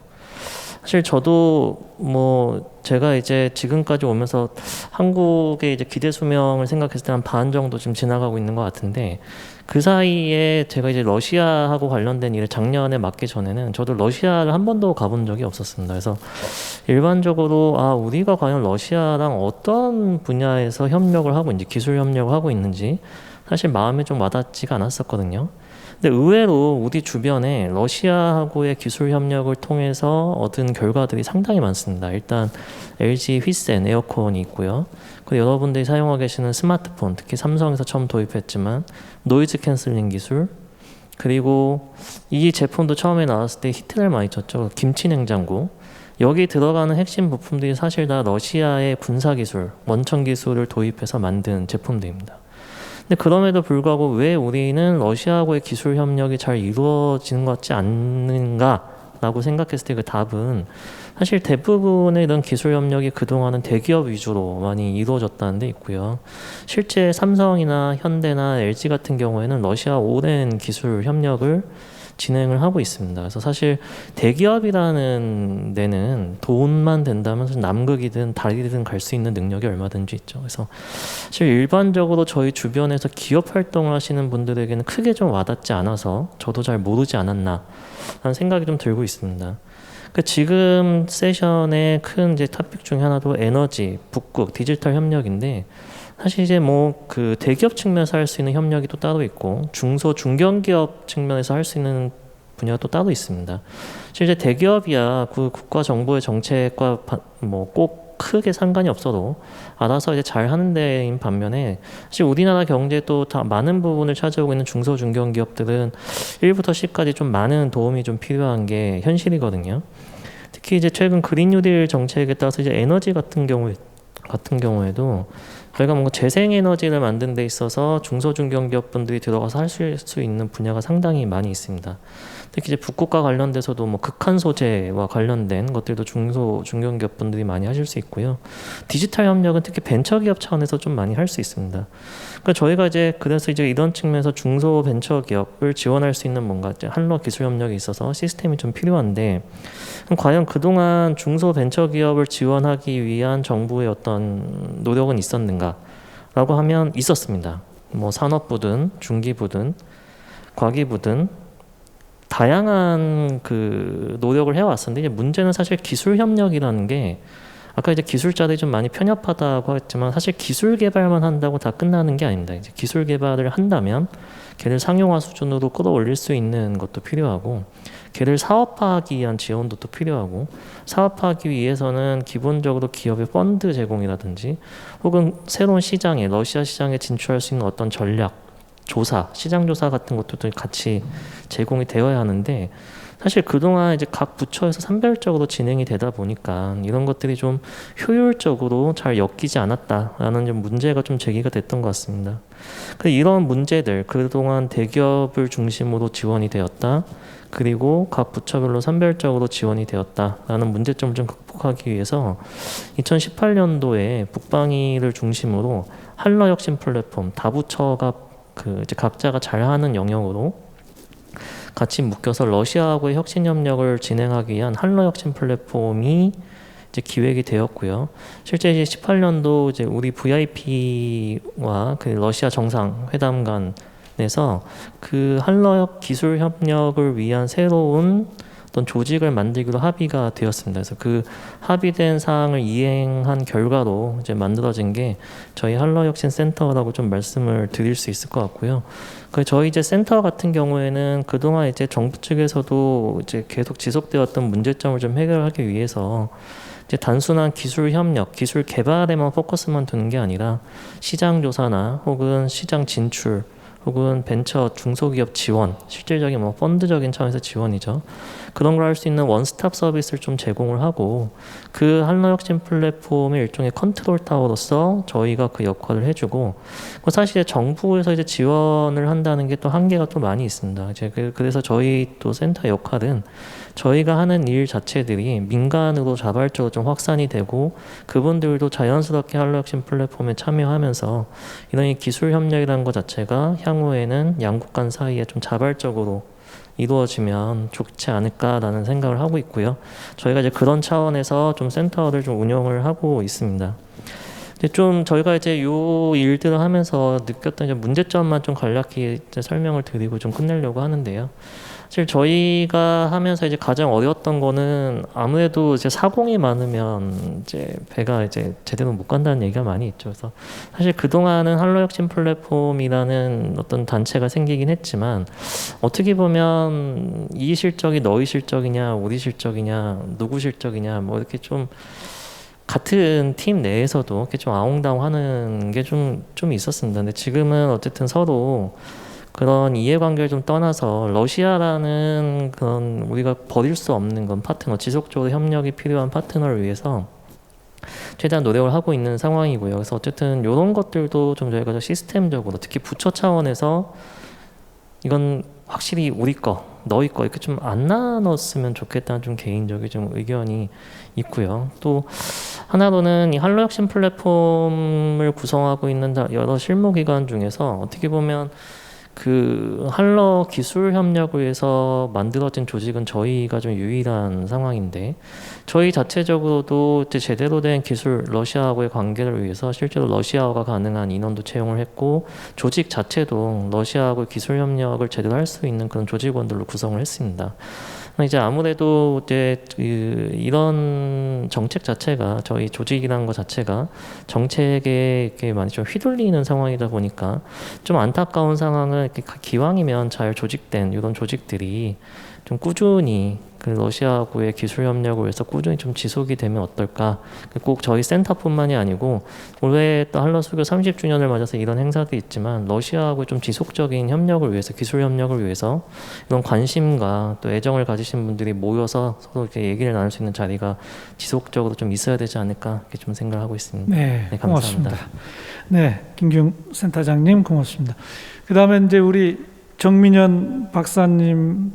사실 저도 뭐 제가 이제 지금까지 오면서 한국의 이제 기대 수명을 생각했을 때 한 반 정도 지금 지나가고 있는 것 같은데, 그 사이에 제가 이제 러시아하고 관련된 일을 작년에 맡기 전에는 저도 러시아를 한 번도 가본 적이 없었습니다. 그래서 일반적으로 우리가 과연 러시아랑 어떤 분야에서 협력을 하고 있는지, 기술 협력을 하고 있는지 사실 마음에 좀 와닿지가 않았었거든요. 근데 의외로 우리 주변에 러시아하고의 기술 협력을 통해서 얻은 결과들이 상당히 많습니다. 일단 LG 휘센 에어컨이 있고요. 그리고 여러분들이 사용하고 계시는 스마트폰, 특히 삼성에서 처음 도입했지만 노이즈 캔슬링 기술, 그리고 이 제품도 처음에 나왔을 때 히트를 많이 쳤죠. 김치 냉장고. 여기 들어가는 핵심 부품들이 사실 다 러시아의 군사 기술, 원천 기술을 도입해서 만든 제품들입니다. 근데 그럼에도 불구하고 왜 우리는 러시아하고의 기술 협력이 잘 이루어지는 것 같지 않는가라고 생각했을 때 그 답은 사실 대부분의 이런 기술 협력이 그동안은 대기업 위주로 많이 이루어졌다는 데 있고요. 실제 삼성이나 현대나 LG 같은 경우에는 러시아 오랜 기술 협력을 진행을 하고 있습니다. 그래서 사실 대기업이라는 데는 돈만 된다면 남극이든 달이든 갈 수 있는 능력이 얼마든지 있죠. 그래서 사실 일반적으로 저희 주변에서 기업 활동을 하시는 분들에게는 크게 좀 와닿지 않아서 저도 잘 모르지 않았나 라는 생각이 좀 들고 있습니다. 그러니까 지금 세션의 큰 이제 토픽 중에 하나도 에너지, 북극, 디지털 협력인데, 사실 이제 뭐 그 대기업 측면에서 할 수 있는 협력이 또 따로 있고 중소 중견기업 측면에서 할 수 있는 분야가 또 따로 있습니다. 실제 대기업이야 그 국가 정부의 정책과 뭐 꼭 크게 상관이 없어도 알아서 이제 잘 하는 데인 반면에, 사실 우리나라 경제도 다 많은 부분을 차지하고 있는 중소 중견기업들은 1부터 10까지 좀 많은 도움이 좀 필요한 게 현실이거든요. 특히 이제 최근 그린 뉴딜 정책에 따라서 이제 에너지 같은 경우에도 저희가 뭔가 재생에너지를 만드는 데 있어서 중소중견기업분들이 들어가서 하실 수 있는 분야가 상당히 많이 있습니다. 특히 이제 북극과 관련돼서도 뭐 극한 소재와 관련된 것들도 중견기업분들이 많이 하실 수 있고요. 디지털 협력은 특히 벤처기업 차원에서 좀 많이 할 수 있습니다. 그러니까 저희가 이제 그래서 이제 이런 측면에서 중소벤처기업을 지원할 수 있는 뭔가 이제 한러 기술 협력에 있어서 시스템이 좀 필요한데, 그럼 과연 그동안 중소벤처기업을 지원하기 위한 정부의 어떤 노력은 있었는가라고 하면 있었습니다. 뭐 산업부든 중기부든 과기부든 다양한 그 노력을 해왔었는데, 이제 문제는 사실 기술 협력이라는 게 아까 이제 기술자들이 좀 많이 편협하다고 했지만 사실 기술 개발만 한다고 다 끝나는 게 아닙니다. 이제 기술 개발을 한다면 걔를 상용화 수준으로 끌어올릴 수 있는 것도 필요하고, 걔를 사업화하기 위한 지원도 또 필요하고, 사업화하기 위해서는 기본적으로 기업의 펀드 제공이라든지 혹은 새로운 시장에, 러시아 시장에 진출할 수 있는 어떤 전략 조사, 시장 조사 같은 것들도 같이 제공이 되어야 하는데, 사실 그동안 이제 각 부처에서 산별적으로 진행이 되다 보니까 이런 것들이 좀 효율적으로 잘 엮이지 않았다라는 좀 문제가 좀 제기가 됐던 것 같습니다. 이런 문제들, 그동안 대기업을 중심으로 지원이 되었다, 그리고 각 부처별로 산별적으로 지원이 되었다라는 문제점을 좀 극복하기 위해서 2018년도에 북방위를 중심으로 한러 혁신 플랫폼, 다부처가 그 이제 각자가 잘하는 영역으로 같이 묶여서 러시아하고의 혁신 협력을 진행하기 위한 한러 혁신 플랫폼이 이제 기획이 되었고요. 실제 이제 18년도 이제 우리 VIP와 그 러시아 정상회담 간에서 그 한러 기술 협력을 위한 새로운 어떤 조직을 만들기로 합의가 되었습니다. 그래서 그 합의된 사항을 이행한 결과로 이제 만들어진 게 저희 한러혁신센터라고 좀 말씀을 드릴 수 있을 것 같고요. 저희 이제 센터 같은 경우에는 그동안 이제 정부 측에서도 이제 계속 지속되었던 문제점을 좀 해결하기 위해서 이제 단순한 기술 협력, 기술 개발에만 포커스만 두는 게 아니라 시장 조사나 혹은 시장 진출, 혹은 벤처 중소기업 지원, 실질적인 뭐 펀드적인 차원에서 지원이죠. 그런 걸 할 수 있는 원스톱 서비스를 좀 제공을 하고, 그 한러혁신 플랫폼의 일종의 컨트롤 타워로서 저희가 그 역할을 해주고, 사실 정부에서 이제 지원을 한다는 게 또 한계가 또 많이 있습니다. 이제 그래서 저희 또 센터 역할은 저희가 하는 일 자체들이 민간으로 자발적으로 좀 확산이 되고, 그분들도 자연스럽게 한러혁신 플랫폼에 참여하면서 이런 이 기술 협력이라는 것 자체가 향후에는 양국 간 사이에 좀 자발적으로 이루어지면 좋지 않을까라는 생각을 하고 있고요. 저희가 이제 그런 차원에서 좀 센터를 좀 운영을 하고 있습니다. 근데 좀 저희가 이제 요 일들을 하면서 느꼈던 이제 문제점만 좀 간략히 이제 설명을 드리고 좀 끝내려고 하는데요. 사실 저희가 하면서 이제 가장 어려웠던 거는 아무래도 이제 사공이 많으면 이제 배가 이제 제대로 못 간다는 얘기가 많이 있죠. 그래서 사실 그동안은 한러혁신 플랫폼이라는 어떤 단체가 생기긴 했지만, 어떻게 보면 이 실적이 너희 실적이냐, 우리 실적이냐, 누구 실적이냐, 뭐 이렇게 좀 같은 팀 내에서도 이렇게 좀 아웅다웅하는 게 좀 있었습니다. 근데 지금은 어쨌든 서로 그런 이해관계를 좀 떠나서 러시아라는 그런 우리가 버릴 수 없는 건 파트너, 지속적으로 협력이 필요한 파트너를 위해서 최대한 노력을 하고 있는 상황이고요. 그래서 어쨌든 이런 것들도 좀 저희가 시스템적으로, 특히 부처 차원에서 이건 확실히 우리 거, 너희 거 이렇게 좀 안 나눴으면 좋겠다는 좀 개인적인 좀 의견이 있고요. 또 하나로는 이 한러혁신 플랫폼을 구성하고 있는 여러 실무기관 중에서 어떻게 보면 그 한러 기술 협력을 위해서 만들어진 조직은 저희가 좀 유일한 상황인데, 저희 자체적으로도 이제 제대로 된 기술, 러시아하고의 관계를 위해서 실제로 러시아어가 가능한 인원도 채용을 했고, 조직 자체도 러시아하고의 기술 협력을 제대로 할 수 있는 그런 조직원들로 구성을 했습니다. 이제 아무래도 이제 이런 정책 자체가, 저희 조직이라는 것 자체가 정책에 이렇게 많이 좀 휘둘리는 상황이다 보니까 좀 안타까운 상황은, 이렇게 기왕이면 잘 조직된 이런 조직들이 좀 꾸준히 그 러시아하고의 기술 협력을 위해서 꾸준히 좀 지속이 되면 어떨까. 꼭 저희 센터뿐만이 아니고 올해 또 한러수교 30주년을 맞아서 이런 행사도 있지만 러시아하고 좀 지속적인 협력을 위해서, 기술 협력을 위해서 이런 관심과 또 애정을 가지신 분들이 모여서 서로 이렇게 얘기를 나눌 수 있는 자리가 지속적으로 좀 있어야 되지 않을까, 이렇게 좀 생각을 하고 있습니다. 네, 네, 고맙습니다. 감사합니다. 네, 김기웅 센터장님 고맙습니다. 그 다음에 이제 우리 정민현 박사님,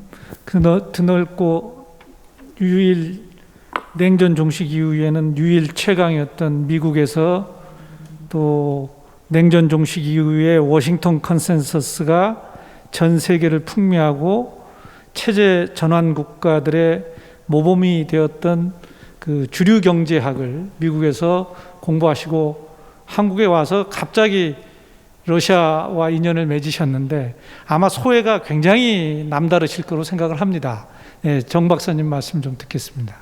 드넓고 유일 냉전 종식 이후에는 유일 최강이었던 미국에서 또 냉전 종식 이후에 워싱턴 컨센서스가 전 세계를 풍미하고 체제 전환 국가들의 모범이 되었던 그 주류 경제학을 미국에서 공부하시고 한국에 와서 갑자기 러시아와 인연을 맺으셨는데 아마 소회가 굉장히 남다르실 거로 생각을 합니다. 네, 정 박사님 말씀 좀 듣겠습니다.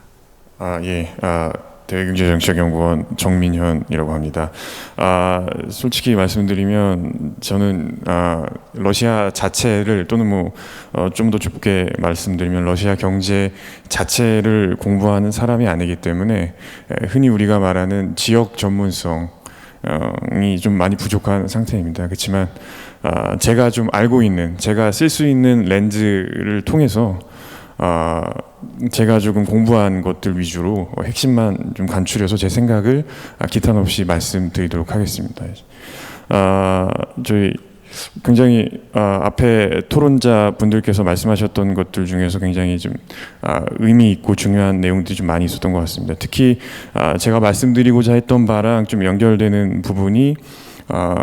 대외경제정책연구원 정민현이라고 합니다. 솔직히 말씀드리면 저는 러시아 자체를 또는 좀 더 좁게 말씀드리면 러시아 경제 자체를 공부하는 사람이 아니기 때문에 흔히 우리가 말하는 지역 전문성이 좀 많이 부족한 상태입니다. 그렇지만 제가 좀 알고 있는, 제가 쓸 수 있는 렌즈를 통해서 제가 조금 공부한 것들 위주로 핵심만 좀 간추려서 제 생각을 기탄 없이 말씀드리도록 하겠습니다. 저희 굉장히 앞에 토론자 분들께서 말씀하셨던 것들 중에서 굉장히 좀 의미 있고 중요한 내용들이 좀 많이 있었던 것 같습니다. 특히 제가 말씀드리고자 했던 바랑 좀 연결되는 부분이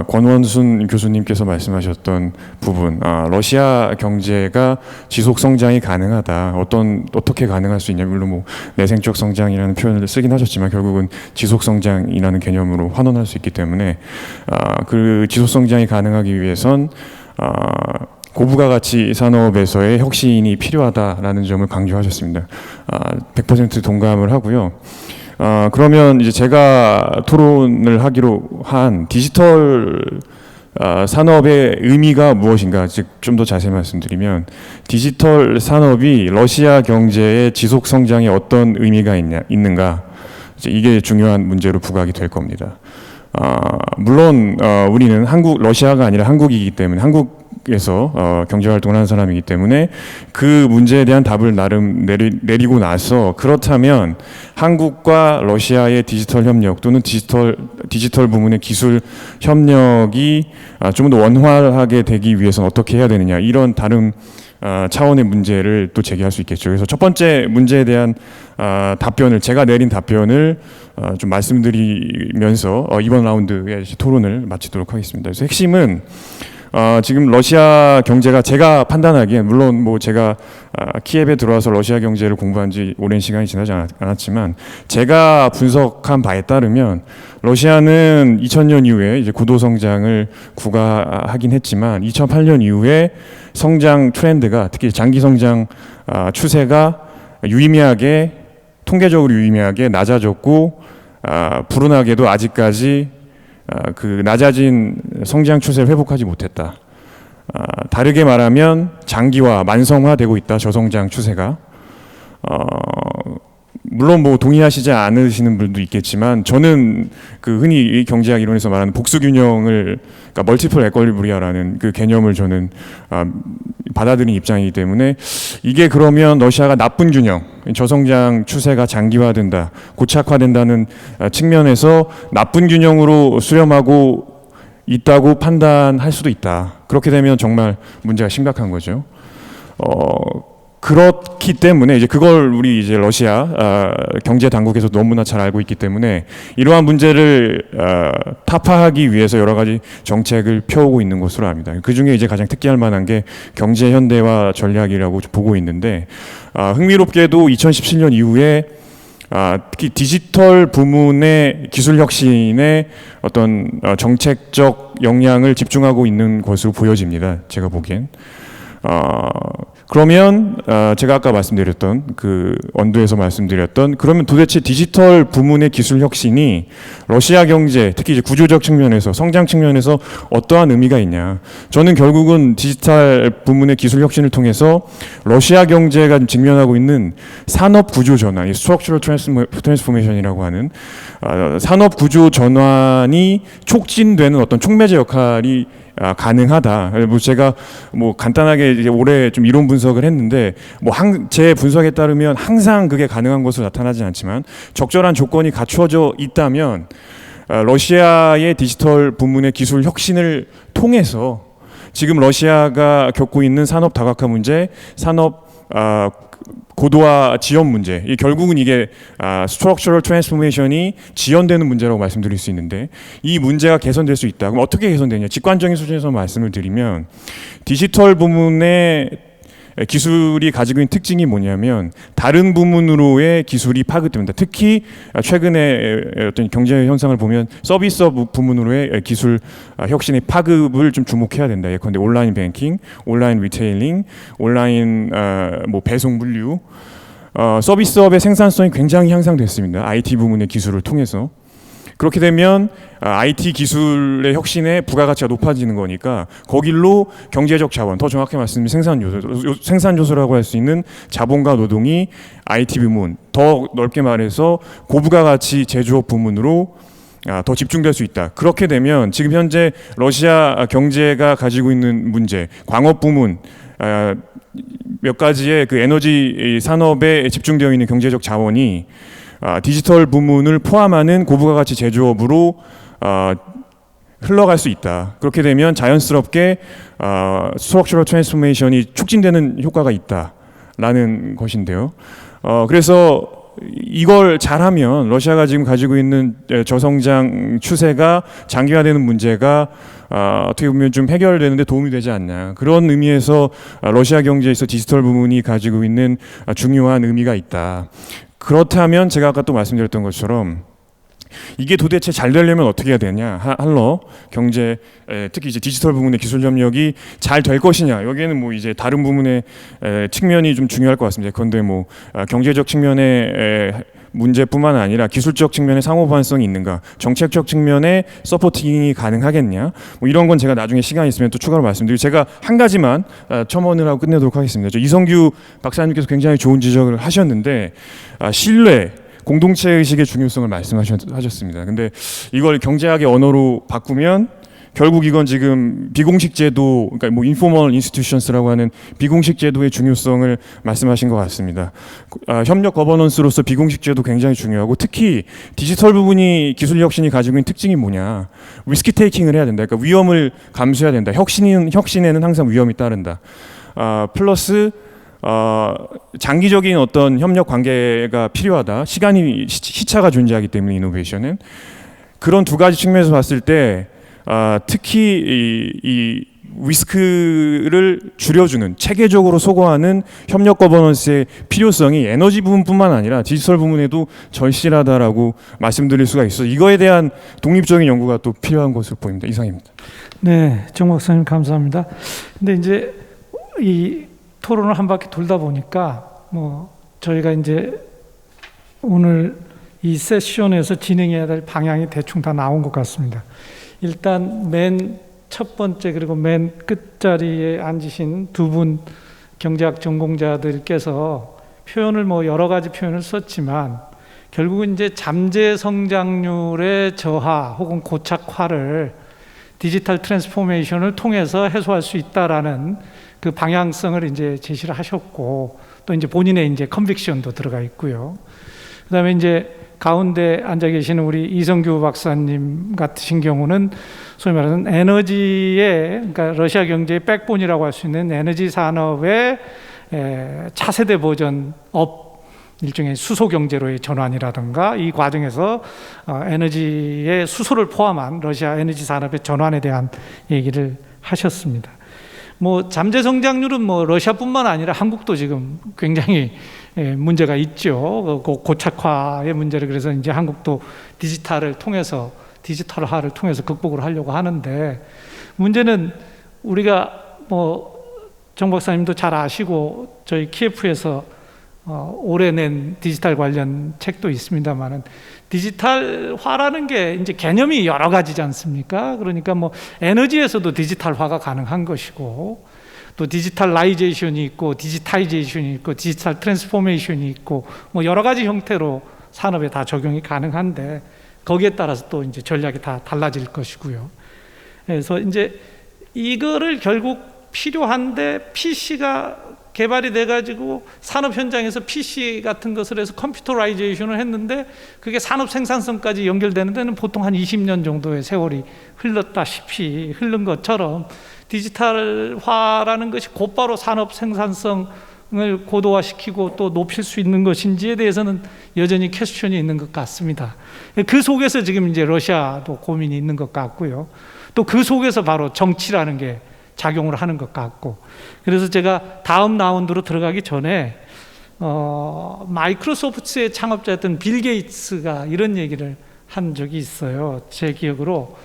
권원순 교수님께서 말씀하셨던 부분, 러시아 경제가 지속 성장이 가능하다. 어떻게 가능할 수 있냐? 물론 내생적 성장이라는 표현을 쓰긴 하셨지만 결국은 지속 성장이라는 개념으로 환원할 수 있기 때문에 그 지속 성장이 가능하기 위해선 고부가 가치 산업에서의 혁신이 필요하다라는 점을 강조하셨습니다. 100% 동감을 하고요. 그러면 이제 제가 토론을 하기로 한 디지털 산업의 의미가 무엇인가, 즉 좀 더 자세히 말씀드리면 디지털 산업이 러시아 경제의 지속 성장에 어떤 의미가 있는가, 이게 중요한 문제로 부각이 될 겁니다. 물론 우리는 러시아가 아니라 한국이기 때문에 한국에서 경제활동을 하는 사람이기 때문에 그 문제에 대한 답을 나름 내리고 나서, 그렇다면 한국과 러시아의 디지털 협력 또는 디지털 부문의 기술 협력이 좀 더 원활하게 되기 위해서는 어떻게 해야 되느냐, 이런 다른 차원의 문제를 또 제기할 수 있겠죠. 그래서 첫 번째 문제에 대한 제가 내린 답변을 좀 말씀드리면서 이번 라운드의 토론을 마치도록 하겠습니다. 그래서 핵심은 지금 러시아 경제가 제가 판단하기엔, 물론 제가 키예브에 들어와서 러시아 경제를 공부한 지 오랜 시간이 지나지 않았지만 제가 분석한 바에 따르면 러시아는 2000년 이후에 이제 구도 성장을 구가하긴 했지만 2008년 이후에 성장 트렌드가, 특히 장기 성장 추세가 통계적으로 유의미하게 낮아졌고, 불운하게도 아직까지 그 낮아진 성장 추세를 회복하지 못했다. 다르게 말하면 장기화, 만성화되고 있다, 저성장 추세가. 물론 동의하시지 않으시는 분도 있겠지만 저는 그 흔히 경제학 이론에서 말하는 복수균형을, 그러니까 멀티플 에퀄리브리아라는 그 개념을 저는 받아들인 입장이기 때문에, 이게 그러면 러시아가 나쁜 균형, 저성장 추세가 장기화된다, 고착화된다는 측면에서 나쁜 균형으로 수렴하고 있다고 판단할 수도 있다. 그렇게 되면 정말 문제가 심각한 거죠. 그렇기 때문에 이제 그걸 우리 이제 러시아 경제 당국에서 너무나 잘 알고 있기 때문에 이러한 문제를 타파하기 위해서 여러 가지 정책을 펴오고 있는 것으로 압니다. 그 중에 이제 가장 특기할 만한 게 경제 현대화 전략이라고 보고 있는데, 흥미롭게도 2017년 이후에 특히 디지털 부문의 기술 혁신에 어떤 정책적 역량을 집중하고 있는 것으로 보여집니다. 제가 보기엔. 그러면 제가 아까 말씀드렸던 그 언두에서 말씀드렸던 그러면 도대체 디지털 부문의 기술 혁신이 러시아 경제, 특히 이제 구조적 측면에서 성장 측면에서 어떠한 의미가 있냐? 저는 결국은 디지털 부문의 기술 혁신을 통해서 러시아 경제가 직면하고 있는 산업 구조 전환, 이 structural transformation이라고 하는 산업 구조 전환이 촉진되는 어떤 촉매제 역할이 가능하다. 뭐 제가 뭐 간단하게 이제 올해 좀 이론 분석을 했는데 뭐 제 분석에 따르면 항상 그게 가능한 것으로 나타나지 않지만 적절한 조건이 갖추어져 있다면 러시아의 디지털 부문의 기술 혁신을 통해서 지금 러시아가 겪고 있는 산업 다각화 문제, 산업 고도화 지연 문제, 결국은 이게 structural transformation이 지연되는 문제라고 말씀드릴 수 있는데 이 문제가 개선될 수 있다. 그럼 어떻게 개선되냐? 직관적인 수준에서 말씀을 드리면 디지털 부문의 기술이 가지고 있는 특징이 뭐냐면 다른 부문으로의 기술이 파급됩니다. 특히 최근에 어떤 경제 현상을 보면 서비스업 부문으로의 기술 혁신의 파급을 좀 주목해야 된다. 예컨대 온라인 뱅킹, 온라인 리테일링, 온라인 뭐 배송 물류, 서비스업의 생산성이 굉장히 향상됐습니다. IT 부문의 기술을 통해서. 그렇게 되면 IT 기술의 혁신에 부가가치가 높아지는 거니까 거길로 경제적 자원, 더 정확히 말씀드리면 생산요소라고 할 수 있는 자본과 노동이 IT 부문, 더 넓게 말해서 고부가가치 제조업 부문으로 더 집중될 수 있다. 그렇게 되면 지금 현재 러시아 경제가 가지고 있는 문제, 광업 부문, 몇 가지의 그 에너지 산업에 집중되어 있는 경제적 자원이 디지털 부문을 포함하는 고부가가치 제조업으로 흘러갈 수 있다. 그렇게 되면 자연스럽게 structural transformation이 촉진되는 효과가 있다라는 것인데요. 그래서 이걸 잘하면 러시아가 지금 가지고 있는 저성장 추세가 장기화되는 문제가 어떻게 보면 좀 해결되는데 도움이 되지 않냐. 그런 의미에서 러시아 경제에서 디지털 부문이 가지고 있는 중요한 의미가 있다. 그렇다면 제가 아까 또 말씀드렸던 것처럼 이게 도대체 잘 되려면 어떻게 해야 되냐? 한러 경제, 특히 이제 디지털 부문의 기술 협력이 잘 될 것이냐? 여기에는 뭐 이제 다른 부문의 측면이 좀 중요할 것 같습니다. 그런데 뭐 경제적 측면의 문제뿐만 아니라 기술적 측면에 상호 보완성이 있는가, 정책적 측면에 서포팅이 가능하겠냐, 뭐 이런 건 제가 나중에 시간 있으면 또 추가로 말씀드리고 제가 한 가지만 첨언을 하고 끝내도록 하겠습니다. 저 이성규 박사님께서 굉장히 좋은 지적을 하셨는데 신뢰, 공동체 의식의 중요성을 말씀하셨습니다. 근데 이걸 경제학의 언어로 바꾸면 결국 이건 지금 비공식 제도, 그러니까 뭐 informal institutions라고 하는 비공식 제도의 중요성을 말씀하신 것 같습니다. 협력 거버넌스로서 비공식 제도 굉장히 중요하고 특히 디지털 부분이 기술 혁신이 가지고 있는 특징이 뭐냐? 리스크 테이킹을 해야 된다. 그러니까 위험을 감수해야 된다. 혁신에는 항상 위험이 따른다. 플러스 장기적인 어떤 협력 관계가 필요하다. 시차가 존재하기 때문에 이노베이션은 그런 두 가지 측면에서 봤을 때 특히 이 리스크를 줄여주는 체계적으로 소거하는 협력 거버넌스의 필요성이 에너지 부분뿐만 아니라 디지털 부문에도 절실하다라고 말씀드릴 수가 있어서 이거에 대한 독립적인 연구가 또 필요한 것으로 보입니다. 이상입니다. 네, 정 박사님 감사합니다. 근데 이제 이 토론을 한 바퀴 돌다 보니까 뭐 저희가 이제 오늘 이 세션에서 진행해야 될 방향이 대충 다 나온 것 같습니다. 일단 맨 첫 번째 그리고 맨 끝자리에 앉으신 두 분 경제학 전공자들께서 표현을 뭐 여러 가지 표현을 썼지만 결국은 이제 잠재 성장률의 저하 혹은 고착화를 디지털 트랜스포메이션을 통해서 해소할 수 있다라는 그 방향성을 이제 제시를 하셨고 또 이제 본인의 이제 컨빅션도 들어가 있고요. 그다음에 이제 가운데 앉아 계시는 우리 이성규 박사님 같으신 경우는 소위 말하는 에너지의 그러니까 러시아 경제의 백본이라고 할 수 있는 에너지 산업의 차세대 버전 업 일종의 수소 경제로의 전환이라든가 이 과정에서 에너지의 수소를 포함한 러시아 에너지 산업의 전환에 대한 얘기를 하셨습니다. 뭐 잠재 성장률은 뭐 러시아뿐만 아니라 한국도 지금 굉장히 문제가 있죠. 고착화의 문제를 그래서 이제 한국도 디지털화를 통해서 극복을 하려고 하는데 문제는 우리가 뭐 정 박사님도 잘 아시고 저희 키예프에서 올해 낸 디지털 관련 책도 있습니다만은 디지털화라는 게 이제 개념이 여러 가지지 않습니까? 그러니까 뭐 에너지에서도 디지털화가 가능한 것이고 또 디지털라이제이션이 있고 디지타이제이션이 있고 디지털 트랜스포메이션이 있고 뭐 여러 가지 형태로 산업에 다 적용이 가능한데 거기에 따라서 또 이제 전략이 다 달라질 것이고요. 그래서 이제 이거를 결국 필요한데 PC가 개발이 돼가지고 산업 현장에서 PC 같은 것을 해서 컴퓨터라이제이션을 했는데 그게 산업 생산성까지 연결되는 데는 보통 한 20년 정도의 세월이 흘렀다시피 흐른 것처럼 디지털화라는 것이 곧바로 산업 생산성을 고도화시키고 또 높일 수 있는 것인지에 대해서는 여전히 퀘스천이 있는 것 같습니다. 그 속에서 지금 이제 러시아도 고민이 있는 것 같고요. 또 그 속에서 바로 정치라는 게 작용을 하는 것 같고, 그래서 제가 다음 라운드로 들어가기 전에 마이크로소프트의 창업자였던 빌 게이츠가 이런 얘기를 한 적이 있어요. 제 기억으로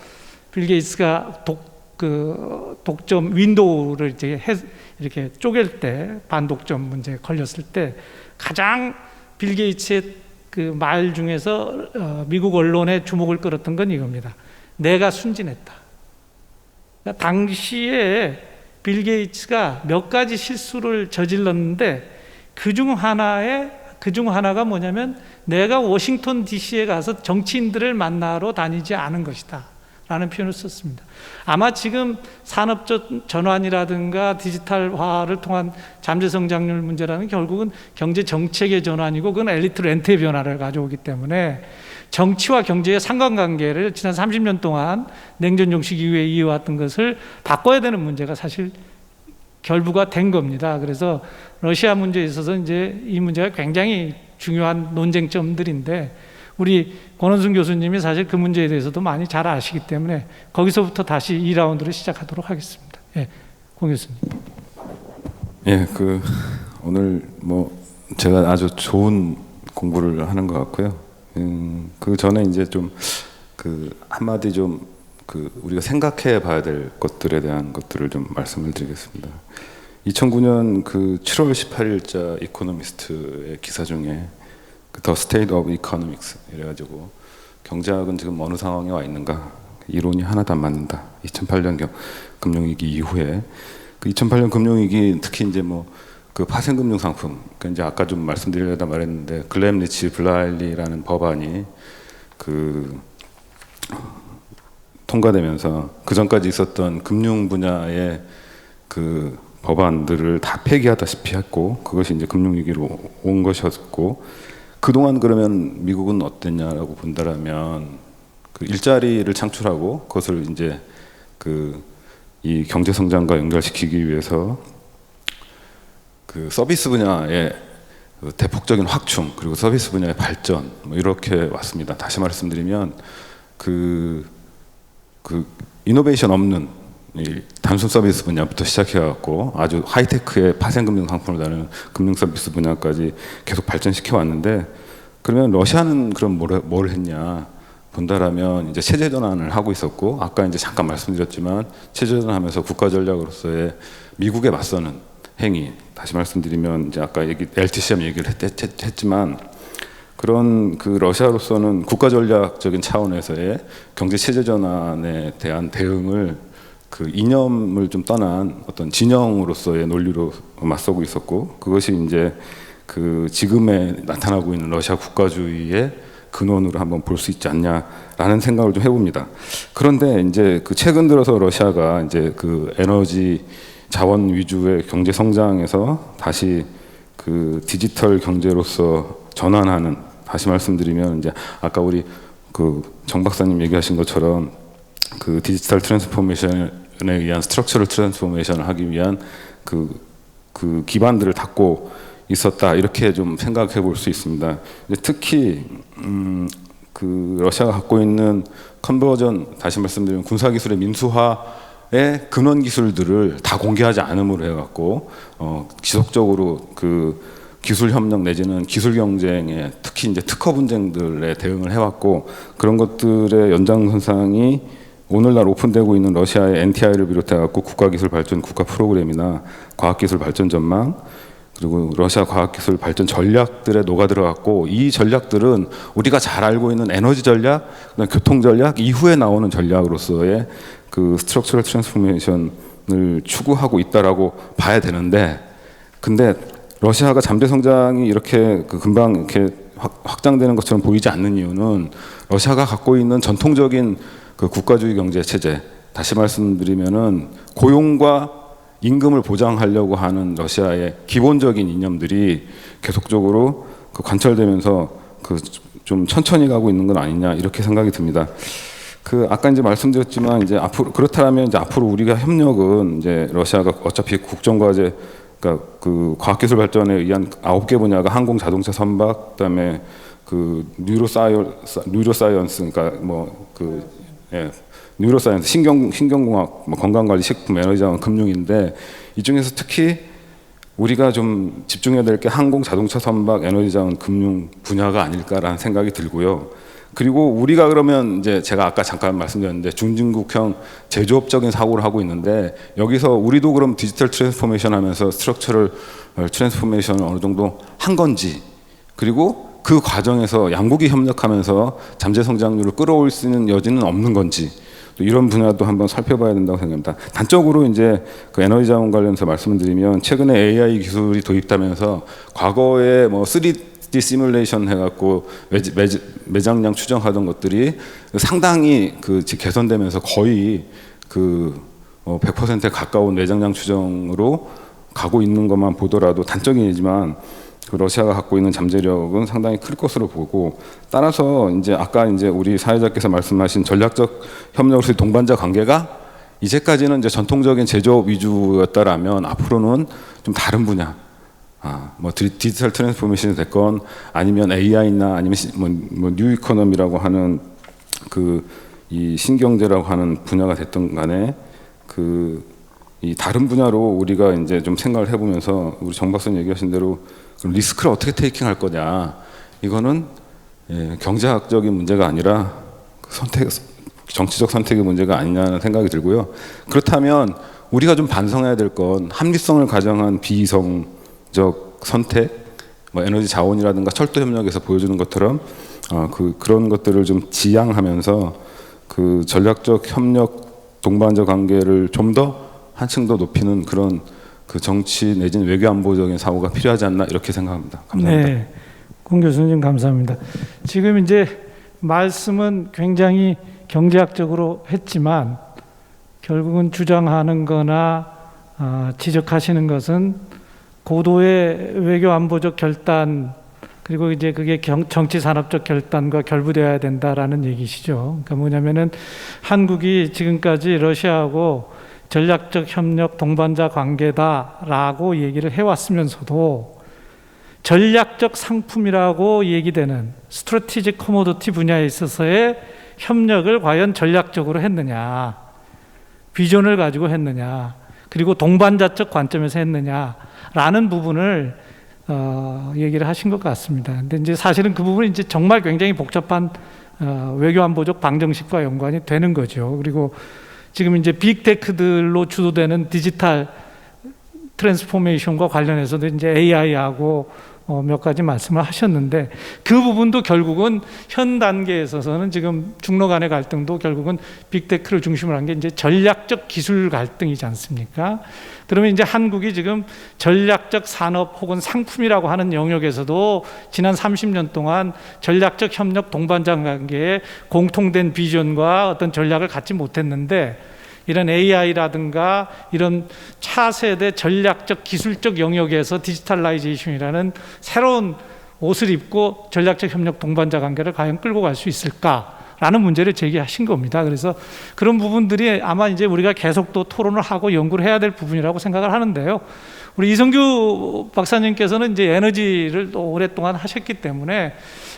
빌 게이츠가 독점 윈도우를 이렇게 쪼갤 때 반독점 문제에 걸렸을 때 가장 빌 게이츠의 그 말 중에서 미국 언론의 주목을 끌었던 건 이겁니다. 내가 순진했다. 그러니까 당시에 빌 게이츠가 몇 가지 실수를 저질렀는데 그 중 하나가 뭐냐면 내가 워싱턴 DC에 가서 정치인들을 만나러 다니지 않은 것이다 라는 표현을 썼습니다. 아마 지금 산업적 전환이라든가 디지털화를 통한 잠재 성장률 문제라는 결국은 경제 정책의 전환이고 그건 엘리트 렌트의 변화를 가져오기 때문에 정치와 경제의 상관관계를 지난 30년 동안 냉전 종식 이후에 이어왔던 것을 바꿔야 되는 문제가 사실 결부가 된 겁니다. 그래서 러시아 문제에 있어서 이제 이 문제가 굉장히 중요한 논쟁점들인데 우리 권원순 교수님이 사실 그 문제에 대해서도 많이 잘 아시기 때문에 거기서부터 다시 2라운드를 시작하도록 하겠습니다. 예, 공 교수님. 예, 오늘 뭐 제가 아주 좋은 공부를 하는 것 같고요. 그 전에 이제 좀 한마디 좀 우리가 생각해 봐야 될 것들에 대한 것들을 좀 말씀을 드리겠습니다. 2009년 7월 18일자 이코노미스트의 기사 중에 The State of Economics 이래가지고 경제학은 지금 어느 상황에 와 있는가, 이론이 하나도 안 맞는다. 2008년 금융위기 이후에 2008년 금융위기 특히 이제 파생금융 상품, 이제 아까 좀 말씀드리려다 말했는데 글램리치 블라일리라는 법안이 통과되면서 그 전까지 있었던 금융 분야의 법안들을 다 폐기하다시피 했고 그것이 이제 금융위기로 온 것이었고 그동안 그러면 미국은 어땠냐라고 본다라면 일자리를 창출하고 그것을 이제 이 경제 성장과 연결시키기 위해서 서비스 분야의 대폭적인 확충 그리고 서비스 분야의 발전 이렇게 왔습니다. 다시 말씀드리면 이노베이션 없는 단순 서비스 분야부터 시작해갖고 아주 하이테크의 파생금융 상품을 다루는 금융 서비스 분야까지 계속 발전시켜 왔는데 그러면 러시아는 그럼 뭘 했냐 본다라면 이제 체제 전환을 하고 있었고 아까 이제 잠깐 말씀드렸지만 체제 전환하면서 국가 전략으로서의 미국에 맞서는 행위 다시 말씀드리면 이제 아까 LTCM 얘기를 했지만 그런 러시아로서는 국가 전략적인 차원에서의 경제 체제 전환에 대한 대응을 이념을 좀 떠난 어떤 진영으로서의 논리로 맞서고 있었고 그것이 이제 지금에 나타나고 있는 러시아 국가주의의 근원으로 한번 볼 수 있지 않냐라는 생각을 좀 해봅니다. 그런데 이제 최근 들어서 러시아가 이제 에너지 자원 위주의 경제 성장에서 다시 디지털 경제로서 전환하는 다시 말씀드리면 이제 아까 우리 정 박사님 얘기하신 것처럼 디지털 트랜스포메이션에 의한 스트럭처럴 트랜스포메이션을 하기 위한 기반들을 닦고 있었다 이렇게 좀 생각해 볼 수 있습니다. 특히 러시아가 갖고 있는 컨버전 다시 말씀드리면 군사 기술의 민수화의 근원 기술들을 다 공개하지 않음으로 해갖고 지속적으로 기술 협력 내지는 기술 경쟁에 특히 이제 특허 분쟁들에 대응을 해왔고 그런 것들의 연장선상이 오늘날 오픈되고 있는 러시아의 NTI를 비롯해 갖고 국가기술 발전 국가 프로그램이나 과학기술 발전 전망, 그리고 러시아 과학기술 발전 전략들에 녹아들어갔고, 이 전략들은 우리가 잘 알고 있는 에너지 전략, 그다음 교통 전략 이후에 나오는 전략으로서의 그 스트럭처럴 트랜스포메이션을 추구하고 있다라고 봐야 되는데, 근데 러시아가 잠재 성장이 이렇게 그 금방 이렇게 확장되는 것처럼 보이지 않는 이유는 러시아가 갖고 있는 전통적인 그 국가주의 경제 체제, 다시 말씀드리면은 고용과 임금을 보장하려고 하는 러시아의 기본적인 이념들이 계속적으로 그 관철되면서 그 좀 천천히 가고 있는 건 아니냐, 이렇게 생각이 듭니다. 그 아까 이제 말씀드렸지만, 이제 앞으로 그렇다면 이제 앞으로 우리가 협력은 이제 러시아가 어차피 국정과제, 그러니까 그 과학기술 발전에 의한 9개 분야가 항공, 자동차, 선박, 그다음에 그 뉴로사이언스, 그러니까 뉴로사이언스, 신경공학, 뭐 건강관리, 식품, 에너지자원, 금융인데, 이 중에서 특히 우리가 좀 집중해야 될 게 항공, 자동차, 선박, 에너지자원, 금융 분야가 아닐까라는 생각이 들고요. 그리고 우리가 그러면 이제 제가 아까 잠깐 말씀드렸는데 중진국형 제조업적인 사고를 하고 있는데, 여기서 우리도 그럼 디지털 트랜스포메이션 하면서 스트럭처럴 트랜스포메이션을 어느 정도 한 건지, 그리고 그 과정에서 양국이 협력하면서 잠재 성장률을 끌어올 수 있는 여지는 없는 건지, 또 이런 분야도 한번 살펴봐야 된다고 생각합니다. 단적으로 이제 그 에너지 자원 관련해서 말씀을 드리면, 최근에 AI 기술이 도입되면서 과거에 뭐 3D 시뮬레이션 해갖고 매장량 추정하던 것들이 상당히 그 개선되면서 거의 그 100%에 가까운 매장량 추정으로 가고 있는 것만 보더라도 단적이지만, 그 러시아가 갖고 있는 잠재력은 상당히 클 것으로 보고, 따라서 이제 아까 이제 우리 사회자께서 말씀하신 전략적 협력으로서의 동반자 관계가 이제까지는 이제 전통적인 제조업 위주였다라면, 앞으로는 좀 다른 분야, 뭐 디지털 트랜스포메이션이 됐건 아니면 AI나 아니면 뉴 이코노미라고 하는 그 이 신경제라고 하는 분야가 됐던 간에 그 이 다른 분야로 우리가 이제 좀 생각을 해보면서, 우리 정 박사님 얘기하신 대로 리스크를 어떻게 테이킹할 거냐, 이거는 경제학적인 문제가 아니라 정치적 선택의 문제가 아니냐는 생각이 들고요. 그렇다면 우리가 좀 반성해야 될 건 합리성을 가정한 비이성적 선택, 뭐 에너지 자원이라든가 철도 협력에서 보여주는 것처럼 그런 것들을 좀 지양하면서 그 전략적 협력 동반자 관계를 좀 더 한층 더 높이는 그런 그 정치 내지는 외교 안보적인 사고가 필요하지 않나, 이렇게 생각합니다. 감사합니다. 네, 공 교수님 감사합니다. 지금 이제 말씀은 굉장히 경제학적으로 했지만, 결국은 주장하는 거나 지적하시는 것은 고도의 외교 안보적 결단, 그리고 이제 그게 정치 산업적 결단과 결부되어야 된다라는 얘기시죠. 그러니까 뭐냐면은 한국이 지금까지 러시아하고 전략적 협력 동반자 관계다라고 얘기를 해왔으면서도, 전략적 상품이라고 얘기되는 스트래티직 커모디티 분야에 있어서의 협력을 과연 전략적으로 했느냐, 비전을 가지고 했느냐, 그리고 동반자적 관점에서 했느냐라는 부분을 얘기를 하신 것 같습니다. 근데 이제 사실은 그 부분이 이제 정말 굉장히 복잡한 외교안보적 방정식과 연관이 되는 거죠. 그리고 지금 이제 빅테크들로 주도되는 디지털 트랜스포메이션과 관련해서도 이제 AI하고 몇 가지 말씀을 하셨는데, 그 부분도 결국은 현 단계에 있어서는 지금 중러 간의 갈등도 결국은 빅테크를 중심으로 한 게 이제 전략적 기술 갈등이지 않습니까? 그러면 이제 한국이 지금 전략적 산업 혹은 상품이라고 하는 영역에서도 지난 30년 동안 전략적 협력 동반자 관계에 공통된 비전과 어떤 전략을 갖지 못했는데, 이런 AI라든가 이런 차세대 전략적 기술적 영역에서 디지털라이제이션이라는 새로운 옷을 입고 전략적 협력 동반자 관계를 과연 끌고 갈 수 있을까라는 문제를 제기하신 겁니다. 그래서 그런 부분들이 아마 이제 우리가 계속 또 토론을 하고 연구를 해야 될 부분이라고 생각을 하는데요. 우리 이성규 박사님께서는 이제 에너지를 또 오랫동안 하셨기 때문에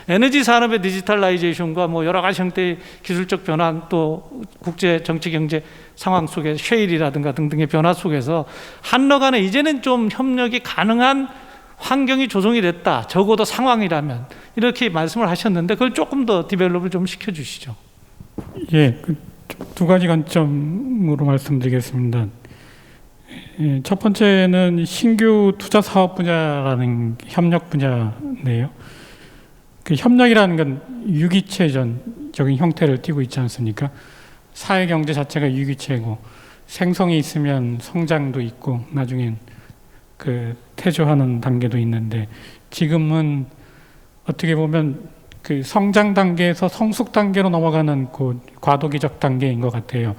에너지 산업의 디지털라이제이션과 뭐 여러 가지 형태의 기술적 변화, 또 국제 정치 경제 상황 속에 쉐일이라든가 등등의 변화 속에서 한러 간에 이제는 좀 협력이 가능한 환경이 조성이 됐다, 적어도 상황이라면, 이렇게 말씀을 하셨는데, 그걸 조금 더 디벨롭을 좀 시켜주시죠. 예, 두 가지 관점으로 말씀드리겠습니다. 첫 번째는 신규 투자 사업 분야라는 협력 분야인데요. 그 협력이라는 건 유기체적인 형태를 띠고 있지 않습니까? 사회 경제 자체가 유기체고 생성이 있으면 성장도 있고 나중엔 그 퇴조하는 단계도 있는데, 지금은 어떻게 보면 그 성장 단계에서 성숙 단계로 넘어가는 그 과도기적 단계인 것 같아요.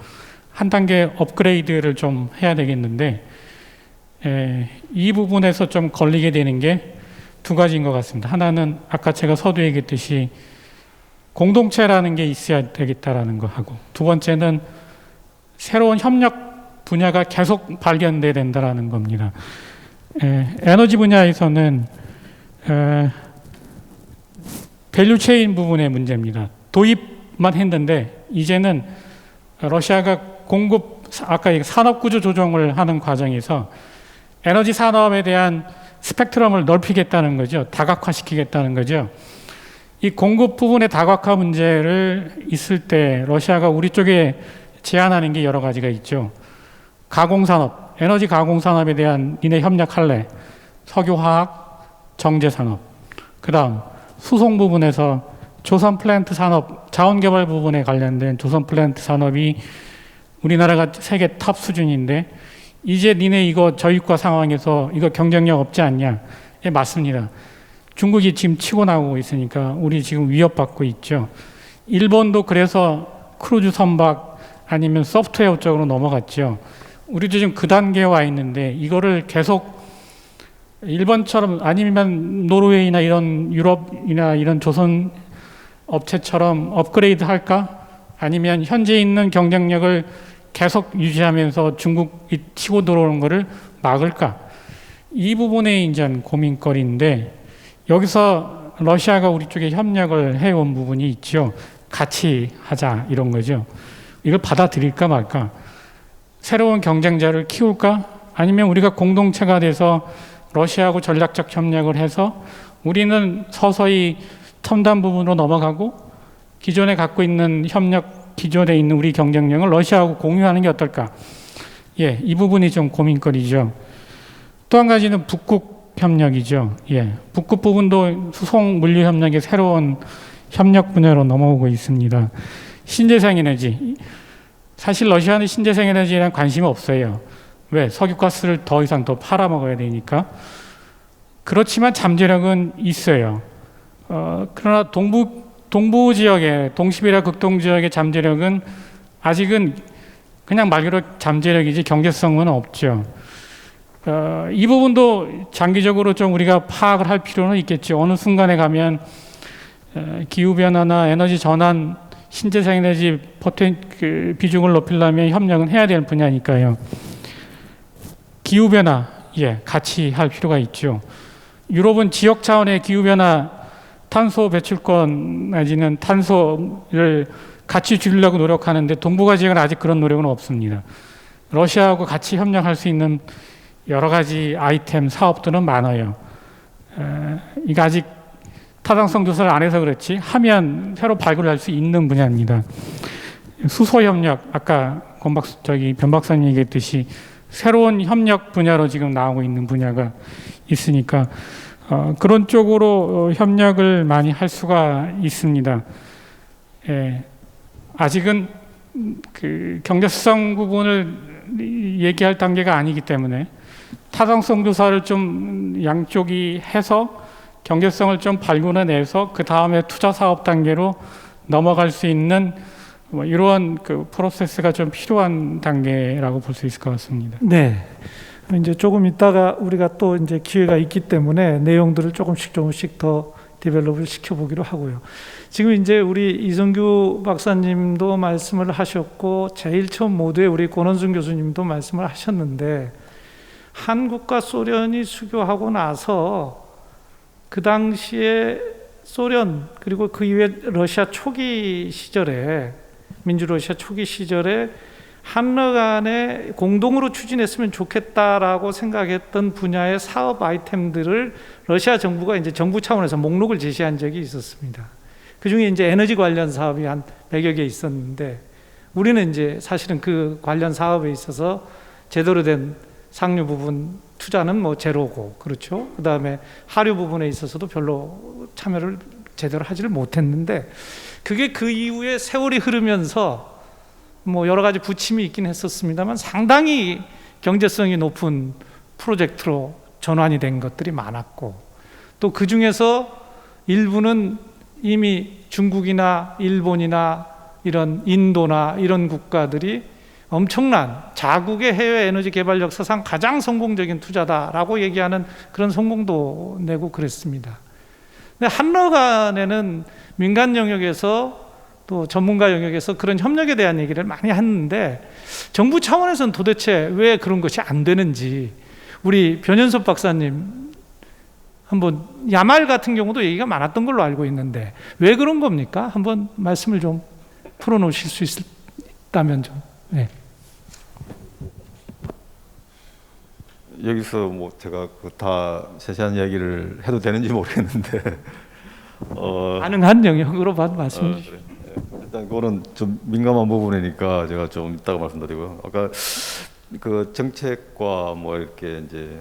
한 단계 업그레이드를 좀 해야 되겠는데, 이 부분에서 좀 걸리게 되는 게 두 가지인 것 같습니다. 하나는 아까 제가 서두에 얘기했듯이 공동체라는 게 있어야 되겠다라는 거 하고, 두 번째는 새로운 협력 분야가 계속 발견돼야 된다라는 겁니다. 에너지 분야에서는 밸류체인 부분의 문제입니다. 도입만 했는데 이제는 러시아가 공급, 아까 산업구조 조정을 하는 과정에서 에너지 산업에 대한 스펙트럼을 넓히겠다는 거죠. 다각화시키겠다는 거죠. 이 공급 부분의 다각화 문제를 있을 때 러시아가 우리 쪽에 제안하는 게 여러 가지가 있죠. 가공산업, 에너지 가공산업에 대한 니네 협력할래? 석유화학, 정제산업. 그 다음 수송 부분에서 조선 플랜트 산업, 자원개발 부분에 관련된 조선 플랜트 산업이 우리나라가 세계 탑 수준인데 이제 니네 이거 저유가 상황에서 이거 경쟁력 없지 않냐? 예, 맞습니다. 중국이 지금 치고 나오고 있으니까 우리 지금 위협받고 있죠. 일본도 그래서 크루즈 선박 아니면 소프트웨어 쪽으로 넘어갔죠. 우리도 지금 그 단계에 와 있는데 이거를 계속 일본처럼 아니면 노르웨이나 이런 유럽이나 이런 조선 업체처럼 업그레이드 할까? 아니면 현재 있는 경쟁력을 계속 유지하면서 중국이 치고 들어오는 것을 막을까? 이 부분에 이제 고민거리인데, 여기서 러시아가 우리 쪽에 협력을 해온 부분이 있죠. 같이 하자 이런 거죠. 이걸 받아들일까 말까? 새로운 경쟁자를 키울까? 아니면 우리가 공동체가 돼서 러시아하고 전략적 협력을 해서 우리는 서서히 첨단 부분으로 넘어가고 기존에 갖고 있는 협력, 기존에 있는 우리 경쟁력을 러시아하고 공유하는 게 어떨까? 예, 이 부분이 좀 고민거리죠. 또 한 가지는 북극 협력이죠. 예, 북극 부분도 수송 물류 협력의 새로운 협력 분야로 넘어오고 있습니다. 신재생 에너지. 사실 러시아는 신재생 에너지에 대한 관심이 없어요. 왜? 석유가스를 더 이상 더 팔아먹어야 되니까. 그렇지만 잠재력은 있어요. 그러나 동부 지역의, 동시베리아 극동 지역의 잠재력은 아직은 그냥 말 그대로 잠재력이지 경제성은 없죠. 이 부분도 장기적으로 좀 우리가 파악을 할 필요는 있겠죠. 어느 순간에 가면 기후변화나 에너지 전환, 신재생 에너지 비중을 높이려면 협력은 해야 될 분야니까요. 기후변화, 예, 같이 할 필요가 있죠. 유럽은 지역 차원의 기후변화, 탄소 배출권 내지는 탄소를 같이 줄이려고 노력하는데 동북아 지역은 아직 그런 노력은 없습니다. 러시아하고 같이 협력할 수 있는 여러 가지 아이템, 사업들은 많아요. 이거 아직 타당성 조사를 안 해서 그렇지 하면 새로 발굴할 수 있는 분야입니다. 수소 협력, 아까 변 박사님 얘기했듯이 새로운 협력 분야로 지금 나오고 있는 분야가 있으니까 그런 쪽으로 협력을 많이 할 수가 있습니다. 예, 아직은 그 경제성 부분을 얘기할 단계가 아니기 때문에 타당성 조사를 좀 양쪽이 해서 경제성을 좀 발굴해내서 그 다음에 투자 사업 단계로 넘어갈 수 있는 이러한 그 프로세스가 좀 필요한 단계라고 볼 수 있을 것 같습니다. 네. 이제 조금 있다가 우리가 또 이제 기회가 있기 때문에 내용들을 조금씩 더 디벨롭을 시켜보기로 하고요. 지금 이제 우리 이성규 박사님도 말씀을 하셨고 제일 처음 모두에 우리 권원순 교수님도 말씀을 하셨는데, 한국과 소련이 수교하고 나서 그 당시에 소련 그리고 그 이후에 러시아 초기 시절에, 민주러시아 초기 시절에 한러 간에 공동으로 추진했으면 좋겠다라고 생각했던 분야의 사업 아이템들을 러시아 정부가 이제 정부 차원에서 목록을 제시한 적이 있었습니다. 그 중에 이제 에너지 관련 사업이 한 100여 개 있었는데, 우리는 이제 사실은 그 관련 사업에 있어서 제대로 된 상류 부분 투자는 뭐 제로고, 그렇죠. 그 다음에 하류 부분에 있어서도 별로 참여를 제대로 하지를 못했는데, 그게 그 이후에 세월이 흐르면서 뭐 여러 가지 부침이 있긴 했었습니다만 상당히 경제성이 높은 프로젝트로 전환이 된 것들이 많았고, 또 그 중에서 일부는 이미 중국이나 일본이나 이런 인도나 이런 국가들이 엄청난 자국의 해외 에너지 개발 역사상 가장 성공적인 투자다라고 얘기하는 그런 성공도 내고 그랬습니다. 근데 한러 간에는 민간 영역에서 또 전문가 영역에서 그런 협력에 대한 얘기를 많이 했는데, 정부 차원에서는 도대체 왜 그런 것이 안 되는지, 우리 변현섭 박사님 한번, 야말 같은 경우도 얘기가 많았던 걸로 알고 있는데 왜 그런 겁니까? 한번 말씀을 좀 풀어놓으실 수 있다면 좀. 네. 여기서 뭐 제가 그 다 세세한 이야기를 해도 되는지 모르겠는데 가능한 영역으로 봐도 말씀해 주시죠. 그래. 일단 그거는 좀 민감한 부분이니까 제가 좀 이따가 말씀드리고요. 아까 그 정책과 뭐 이렇게 이제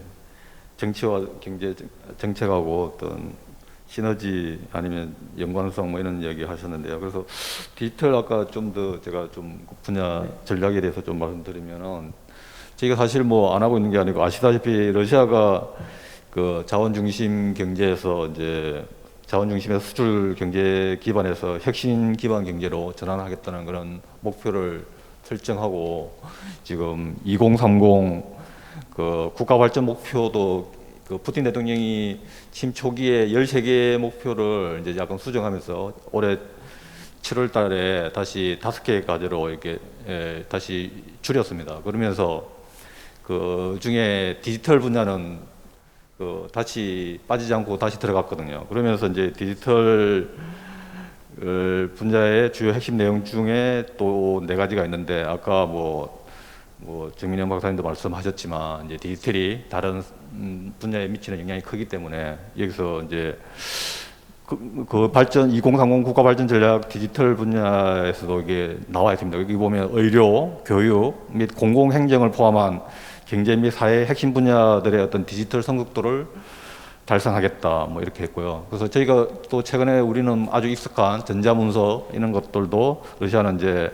정치와 경제 정책하고 어떤 시너지 아니면 연관성 뭐 이런 이야기 하셨는데요. 그래서 디지털 아까 좀 더 제가 좀 분야 전략에 대해서 좀 말씀드리면은, 저희가 사실 뭐 안 하고 있는 게 아니고 아시다시피 러시아가 그 자원 중심 경제에서 이제 자원 중심에서 수출 경제 기반에서 혁신 기반 경제로 전환하겠다는 그런 목표를 설정하고, 지금 2030 그 국가 발전 목표도 그 푸틴 대통령이 취임 초기에 13개의 목표를 이제 약간 수정하면서 올해 7월 달에 다시 5개까지로 이렇게 다시 줄였습니다. 그러면서 그 중에 디지털 분야는 그 다시 빠지지 않고 다시 들어갔거든요. 그러면서 이제 디지털 분야의 주요 핵심 내용 중에 또 4가지가 있는데, 아까 뭐 정민영 박사님도 말씀하셨지만 이제 디지털이 다른 분야에 미치는 영향이 크기 때문에 여기서 이제 그 발전 2030 국가 발전 전략 디지털 분야에서도 이게 나와 있습니다. 여기 보면 의료, 교육 및 공공 행정을 포함한 경제 및 사회 핵심 분야들의 어떤 디지털 성숙도를 달성하겠다 뭐 이렇게 했고요. 그래서 저희가 또 최근에 우리는 아주 익숙한 전자문서 이런 것들도 러시아는 이제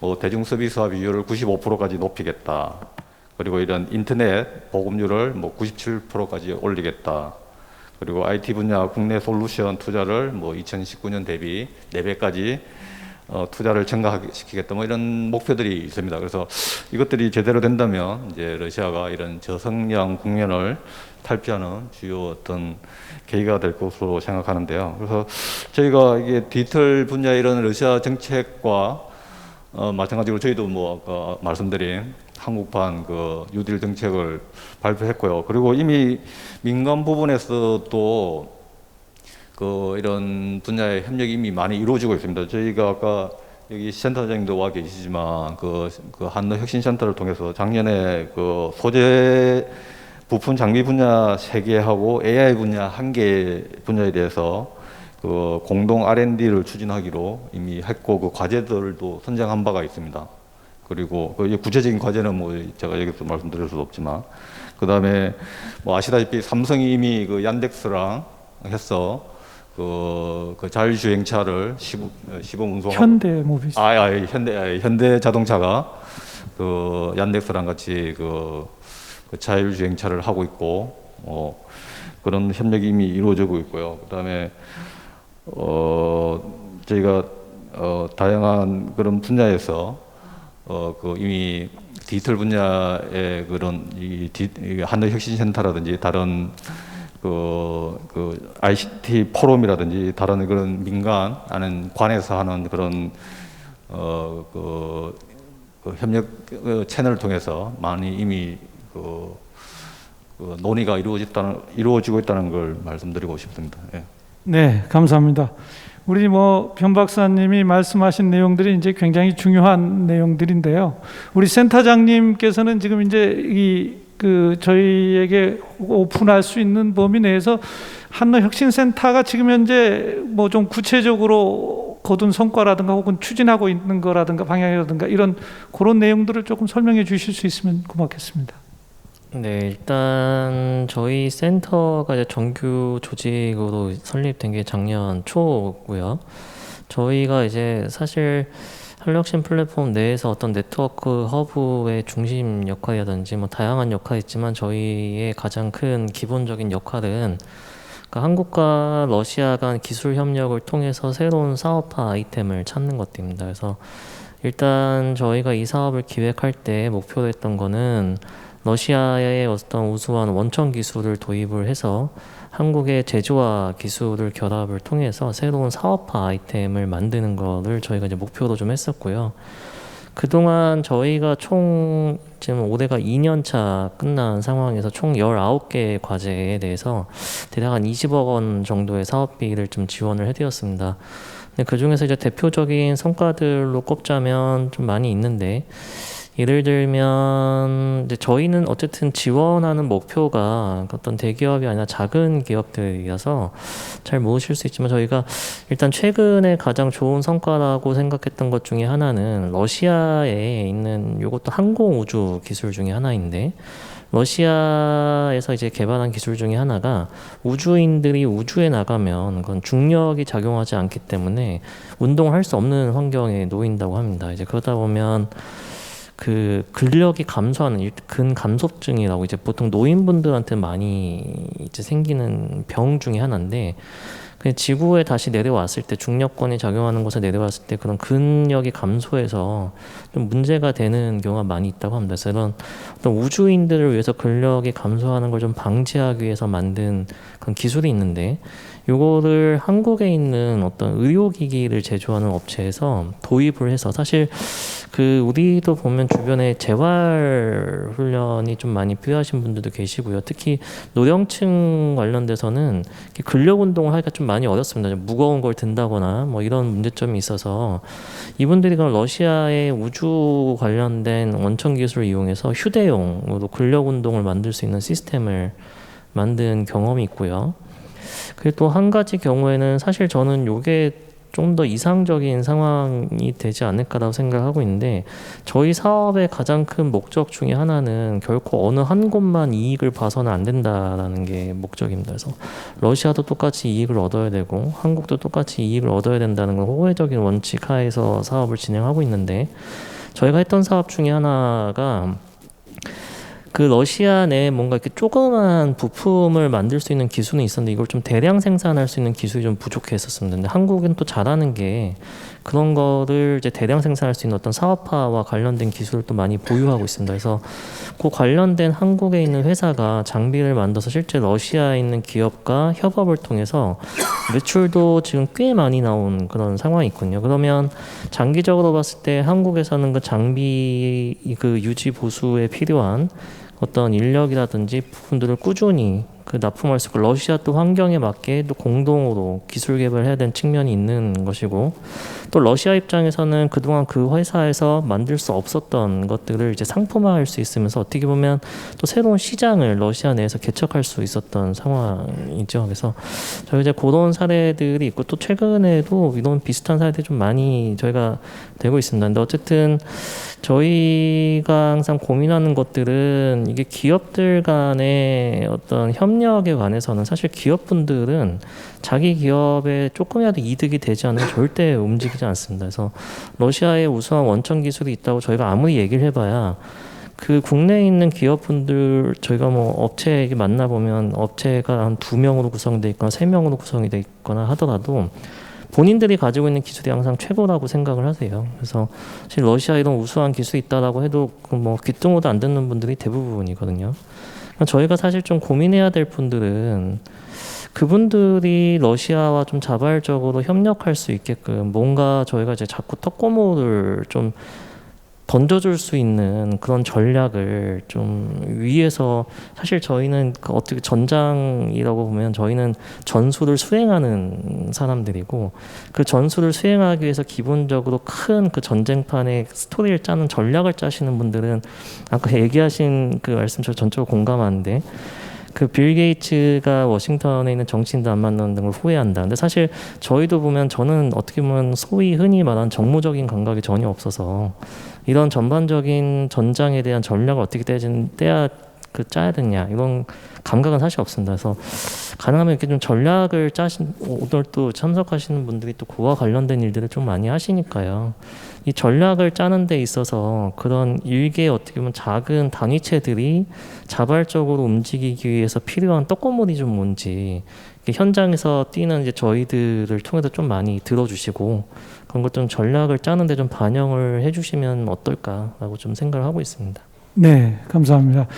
뭐 대중 서비스화 비율을 95%까지 높이겠다. 그리고 이런 인터넷 보급률을 뭐 97%까지 올리겠다. 그리고 IT 분야 국내 솔루션 투자를 뭐 2019년 대비 4배까지 투자를 증가시키겠다. 뭐 이런 목표들이 있습니다. 그래서 이것들이 제대로 된다면 이제 러시아가 이런 저성장 국면을 탈피하는 주요 어떤 계기가 될 것으로 생각하는데요. 그래서 저희가 이게 디지털 분야 이런 러시아 정책과 마찬가지로 저희도 뭐 아까 말씀드린 한국판 그 뉴딜 정책을 발표했고요. 그리고 이미 민간 부분에서도 그 이런 분야의 협력이 이미 많이 이루어지고 있습니다. 저희가 아까 여기 센터장님도 와 계시지만 그 한러 혁신센터를 통해서 작년에 그 소재 부품 장비 분야 3개하고 AI 분야 1개 분야에 대해서 그 공동 R&D를 추진하기로 이미 했고, 그 과제들도 선정한 바가 있습니다. 그리고 그 구체적인 과제는 뭐 제가 여기서 말씀드릴 수도 없지만, 그 다음에 뭐 아시다시피 삼성이 이미 그 얀덱스랑 해서 그 자율주행차를 시범 운송하고, 현대모비스. 현대 자동차가 그 얀덱스랑 같이 그 자율주행차를 하고 있고, 그런 협력이 이미 이루어지고 있고요. 그 다음에 저희가 다양한 그런 분야에서 그 이미 디지털 분야의 그런 이 한러혁신센터라든지 다른 그 ICT 포럼이라든지 다른 그런 민간 아닌 관에서 하는 그런 그 협력 채널을 통해서 많이 이미 그 논의가 이루어지고 있다는 걸 말씀드리고 싶습니다. 예. 네, 감사합니다. 우리 뭐 변 박사님이 말씀하신 내용들이 이제 굉장히 중요한 내용들인데요. 우리 센터장님께서는 지금 이제 저희에게 오픈할 수 있는 범위 내에서 한러 혁신센터가 지금 현재 뭐 좀 구체적으로 거둔 성과라든가 혹은 추진하고 있는 거라든가 방향이라든가 이런 그런 내용들을 조금 설명해 주실 수 있으면 고맙겠습니다. 네, 일단 저희 센터가 이제 정규 조직으로 설립된 게 작년 초고요. 저희가 이제 사실 한류혁신 플랫폼 내에서 어떤 네트워크 허브의 중심 역할이라든지 뭐 다양한 역할이 있지만 저희의 가장 큰 기본적인 역할은 그러니까 한국과 러시아 간 기술 협력을 통해서 새로운 사업화 아이템을 찾는 것입니다. 그래서 일단 저희가 이 사업을 기획할 때 목표로 했던 거는 러시아의 어떤 우수한 원천 기술을 도입을 해서 한국의 제조와 기술을 결합을 통해서 새로운 사업화 아이템을 만드는 거를 저희가 이제 목표로 좀 했었고요. 그동안 저희가 총 지금 올해가 2년차 끝난 상황에서 총 19개의 과제에 대해서 대략 한 20억 원 정도의 사업비를 좀 지원을 해드렸습니다. 근데 그 중에서 이제 대표적인 성과들로 꼽자면 좀 많이 있는데, 예를 들면 이제 저희는 어쨌든 지원하는 목표가 어떤 대기업이 아니라 작은 기업들이라서 잘 모르실 수 있지만 저희가 일단 최근에 가장 좋은 성과라고 생각했던 것 중에 하나는 러시아에 있는 이것도 항공우주 기술 중에 하나인데, 러시아에서 이제 개발한 기술 중에 하나가 우주인들이 우주에 나가면 그건 중력이 작용하지 않기 때문에 운동할 수 없는 환경에 놓인다고 합니다. 이제 그러다 보면 그 근력이 감소하는 근감소증이라고 이제 보통 노인분들한테 많이 이제 생기는 병 중에 하나인데, 그 지구에 다시 내려왔을 때 중력권이 작용하는 곳에 내려왔을 때 그런 근력이 감소해서 좀 문제가 되는 경우가 많이 있다고 합니다. 그래서 이런 어떤 우주인들을 위해서 근력이 감소하는 걸 좀 방지하기 위해서 만든 그런 기술이 있는데, 요거를 한국에 있는 어떤 의료기기를 제조하는 업체에서 도입을 해서, 사실 그 우리도 보면 주변에 재활 훈련이 좀 많이 필요하신 분들도 계시고요. 특히 노령층 관련돼서는 근력 운동을 하기가 좀 많이 어렵습니다. 무거운 걸 든다거나 뭐 이런 문제점이 있어서 이분들이 그럼 러시아의 우주 관련된 원천 기술을 이용해서 휴대용으로 근력 운동을 만들 수 있는 시스템을 만든 경험이 있고요. 그리고 또 한 가지 경우에는 사실 저는 요게 좀 더 이상적인 상황이 되지 않을까라고 생각하고 있는데, 저희 사업의 가장 큰 목적 중에 하나는 결코 어느 한 곳만 이익을 봐서는 안 된다라는 게 목적입니다. 그래서 러시아도 똑같이 이익을 얻어야 되고 한국도 똑같이 이익을 얻어야 된다는 걸 호혜적인 원칙 하에서 사업을 진행하고 있는데, 저희가 했던 사업 중에 하나가 그 러시아 내에 뭔가 이렇게 조그만 부품을 만들 수 있는 기술은 있었는데 이걸 좀 대량 생산할 수 있는 기술이 좀 부족했었습니다. 근데 한국은 또 잘하는 게 그런 거를 이제 대량 생산할 수 있는 어떤 사업화와 관련된 기술을 또 많이 보유하고 있습니다. 그래서 그 관련된 한국에 있는 회사가 장비를 만들어서 실제 러시아에 있는 기업과 협업을 통해서 매출도 지금 꽤 많이 나온 그런 상황이 있거든요. 그러면 장기적으로 봤을 때 한국에서는 그 장비 그 유지 보수에 필요한 어떤 인력이라든지 부분들을 꾸준히 그 납품할 수 있고, 러시아 또 환경에 맞게 또 공동으로 기술 개발해야 되는 측면이 있는 것이고, 또 러시아 입장에서는 그동안 그 회사에서 만들 수 없었던 것들을 이제 상품화할 수 있으면서 어떻게 보면 또 새로운 시장을 러시아 내에서 개척할 수 있었던 상황이죠. 그래서 저희 이제 그런 사례들이 있고, 또 최근에도 이런 비슷한 사례들이 좀 많이 저희가 되고 있습니다. 근데 어쨌든 저희가 항상 고민하는 것들은 이게 기업들 간의 어떤 협력에 관해서는 사실 기업분들은 자기 기업에 조금이라도 이득이 되지 않으면 절대 움직이지 않습니다. 그래서 러시아에 우수한 원천 기술이 있다고 저희가 아무리 얘기를 해봐야 그 국내에 있는 기업분들, 저희가 뭐 업체 만나보면 업체가 한 2명으로 구성되어 있거나 3명으로 구성이 되어 있거나 하더라도 본인들이 가지고 있는 기술이 항상 최고라고 생각을 하세요. 그래서 사실 러시아 이런 우수한 기술이 있다라고 해도 뭐 귀뚱으로도 안 듣는 분들이 대부분이거든요. 저희가 사실 좀 고민해야 될 분들은 그분들이 러시아와 좀 자발적으로 협력할 수 있게끔 뭔가 저희가 이제 자꾸 턱고무를 좀 던져줄 수 있는 그런 전략을 좀 위에서, 사실 저희는 그 어떻게 전장이라고 보면 저희는 전술을 수행하는 사람들이고, 그 전술을 수행하기 위해서 기본적으로 큰 그 전쟁판의 스토리를 짜는 전략을 짜시는 분들은 아까 얘기하신 그 말씀 저 전적으로 공감하는데, 그 빌 게이츠가 워싱턴에 있는 정치인도 안 만나는 걸 후회한다. 근데 사실 저희도 보면 저는 어떻게 보면 소위 흔히 말하는 정무적인 감각이 전혀 없어서 이런 전반적인 전장에 대한 전략을 어떻게 짜야 되냐 이런 감각은 사실 없습니다. 그래서 가능하면 이렇게 좀 전략을 짜신 오늘 또 참석하시는 분들이 또 그와 관련된 일들을 좀 많이 하시니까요. 이 전략을 짜는 데 있어서 그런 일개 어떻게 보면 작은 단위체들이 자발적으로 움직이기 위해서 필요한 떡고물이 좀 뭔지 현장에서 뛰는 이제 저희들을 통해서 좀 많이 들어주시고 그런 것 좀 전략을 짜는데 좀 반영을 해주시면 어떨까라고 좀 생각을 하고 있습니다. 네, 감사합니다.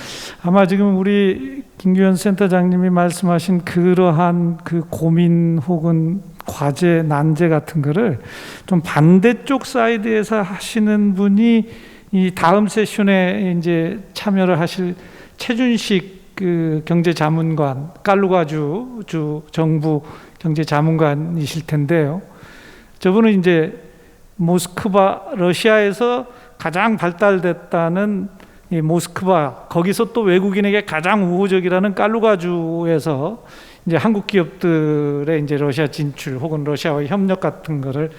아마 지금 우리 김규현 센터장님이 말씀하신 그러한 그 고민 혹은 과제, 난제 같은 거를 좀 반대쪽 사이드에서 하시는 분이 이 다음 세션에 이제 참여를 하실 최준식 그 경제자문관, 깔루가주 주 정부 경제자문관이실 텐데요. 저분은 이제 모스크바, 러시아에서 가장 발달됐다는 이 모스크바, 거기서 또 외국인에게 가장 우호적이라는 깔루가주에서 이제 한국 기업들의 이제 러시아 진출 혹은 러시아와의 협력 같은 거를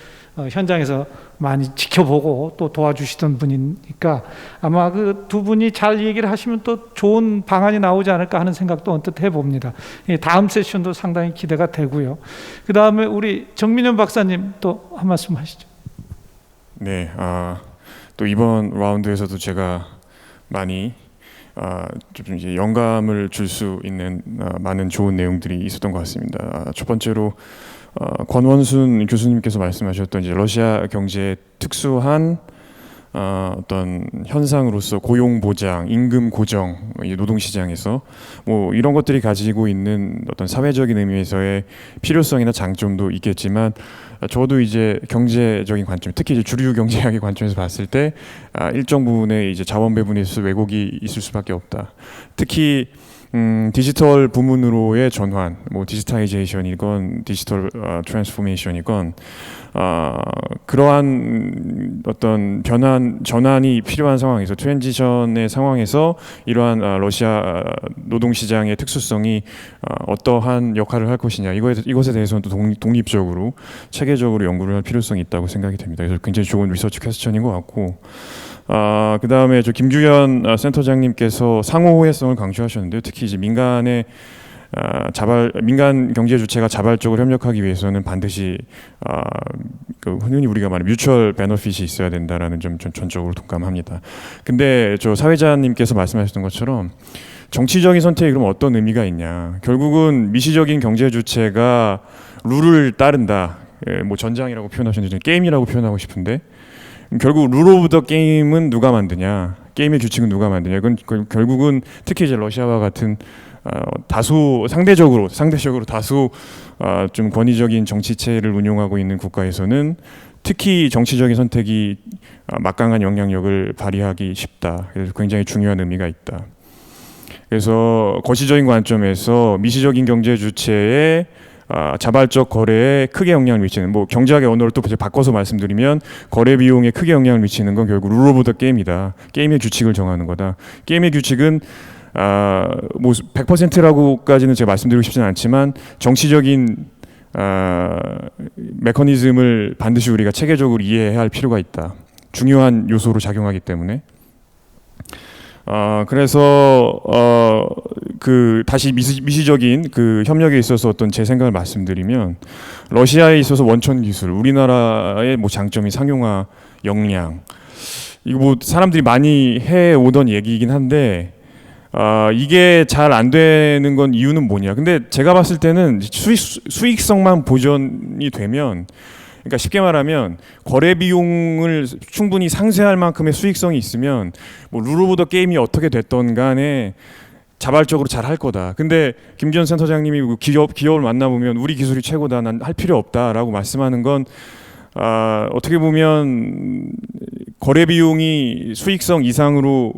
현장에서 많이 지켜보고 또 도와주시던 분이니까 아마 그 두 분이 잘 얘기를 하시면 또 좋은 방안이 나오지 않을까 하는 생각도 언뜻 해봅니다. 다음 세션도 상당히 기대가 되고요. 그 다음에 우리 정민현 박사님 또 한 말씀 하시죠. 네, 또 이번 라운드에서도 제가 많이 좀 이제 영감을 줄 수 있는 많은 좋은 내용들이 있었던 것 같습니다. 첫 번째로 권원순 교수님께서 말씀하셨던 이제 러시아 경제의 특수한 어떤 현상으로서 고용 보장, 임금 고정, 노동 시장에서 뭐 이런 것들이 가지고 있는 어떤 사회적인 의미에서의 필요성이나 장점도 있겠지만 저도 이제 경제적인 관점, 특히 이제 주류 경제학의 관점에서 봤을 때 일정 부분의 이제 자원 배분에 있어서 왜곡이 있을 수밖에 없다. 특히 디지털 부문으로의 전환, 뭐 디지타이제이션이건 디지털 트랜스포메이션이건 그러한 어떤 전환이 필요한 상황에서 트랜지션의 상황에서 이러한 러시아 노동시장의 특수성이 어떠한 역할을 할 것이냐 이것에 대해서는 또 독립적으로 체계적으로 연구를 할 필요성이 있다고 생각이 됩니다. 그래서 굉장히 좋은 리서치 퀘스천인 것 같고 그 다음에 저 김규현 센터장님께서 상호호혜성을 강조하셨는데요. 특히 이제 민간 경제 주체가 자발적으로 협력하기 위해서는 반드시 그 흔히 우리가 말하는 뮤추얼 베너핏이 있어야 된다라는 점 전적으로 동감합니다. 근데 저 사회자님께서 말씀하셨던 것처럼 정치적인 선택이 그럼 어떤 의미가 있냐? 결국은 미시적인 경제 주체가 룰을 따른다. 뭐 전장이라고 표현하셨는데 게임이라고 표현하고 싶은데. 결국 룰 오브 더 게임은 누가 만드냐, 게임의 규칙은 누가 만드냐. 이건 결국은 특히 이제 러시아와 같은 상대적으로 다수 좀 권위적인 정치체를 운용하고 있는 국가에서는 특히 정치적인 선택이 막강한 영향력을 발휘하기 쉽다. 그래서 굉장히 중요한 의미가 있다. 그래서 거시적인 관점에서 미시적인 경제 주체의 자발적 거래에 크게 영향을 미치는, 뭐 경제학의 언어를 또 바꿔서 말씀드리면 거래 비용에 크게 영향을 미치는 건 결국 룰 오브 더 게임이다. 게임의 규칙을 정하는 거다. 게임의 규칙은 뭐 100%라고까지는 제가 말씀드리고 싶지는 않지만 정치적인 메커니즘을 반드시 우리가 체계적으로 이해해야 할 필요가 있다. 중요한 요소로 작용하기 때문에. 그래서 그 다시 미시적인 그 협력에 있어서 어떤 제 생각을 말씀드리면 러시아에 있어서 원천 기술, 우리나라의 뭐 장점이 상용화 역량, 이거 뭐 사람들이 많이 해 오던 얘기이긴 한데 이게 잘 안 되는 건 이유는 뭐냐? 근데 제가 봤을 때는 수익성만 보전이 되면, 그러니까 쉽게 말하면 거래 비용을 충분히 상쇄할 만큼의 수익성이 있으면 뭐 룰 오브 더 게임이 어떻게 됐던 간에 자발적으로 잘 할 거다. 근데 김지현 센터장님이 기업을 만나보면 우리 기술이 최고다, 난 할 필요 없다라고 말씀하는 건 어떻게 보면 거래 비용이 수익성 이상으로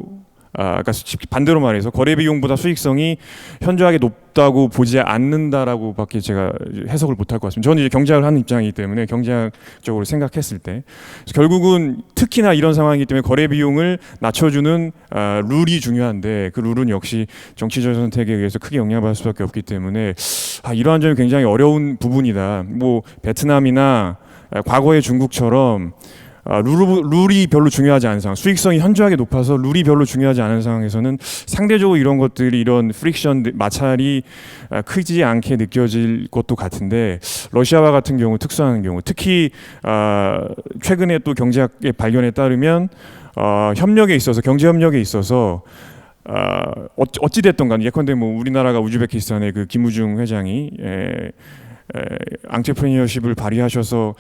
그러니까 반대로 말해서 거래 비용보다 수익성이 현저하게 높다고 보지 않는다라고밖에 제가 해석을 못할 것 같습니다. 저는 이제 경제학을 하는 입장이기 때문에 경제학적으로 생각했을 때 결국은 특히나 이런 상황이기 때문에 거래 비용을 낮춰주는 룰이 중요한데 그 룰은 역시 정치적 선택에 의해서 크게 영향받을 수밖에 없기 때문에 이러한 점이 굉장히 어려운 부분이다. 뭐 베트남이나 과거의 중국처럼 룰이 별로 중요하지 않은 상황, 수익성이 현저하게 높아서 룰이 별로 중요하지 않은 상황에서는 상대적으로 이런 것들이 이런 프릭션, 마찰이 크지 않게 느껴질 것도 같은데 러시아와 같은 경우 특수한 경우 특히 최근에 또 경제학의 발견에 따르면 협력에 있어서 경제 협력에 있어서 어찌 됐든 간에 예컨대 뭐 우리나라가 우즈베키스탄의 그 김우중 회장이 앙트레프레니어십을 발휘하셔서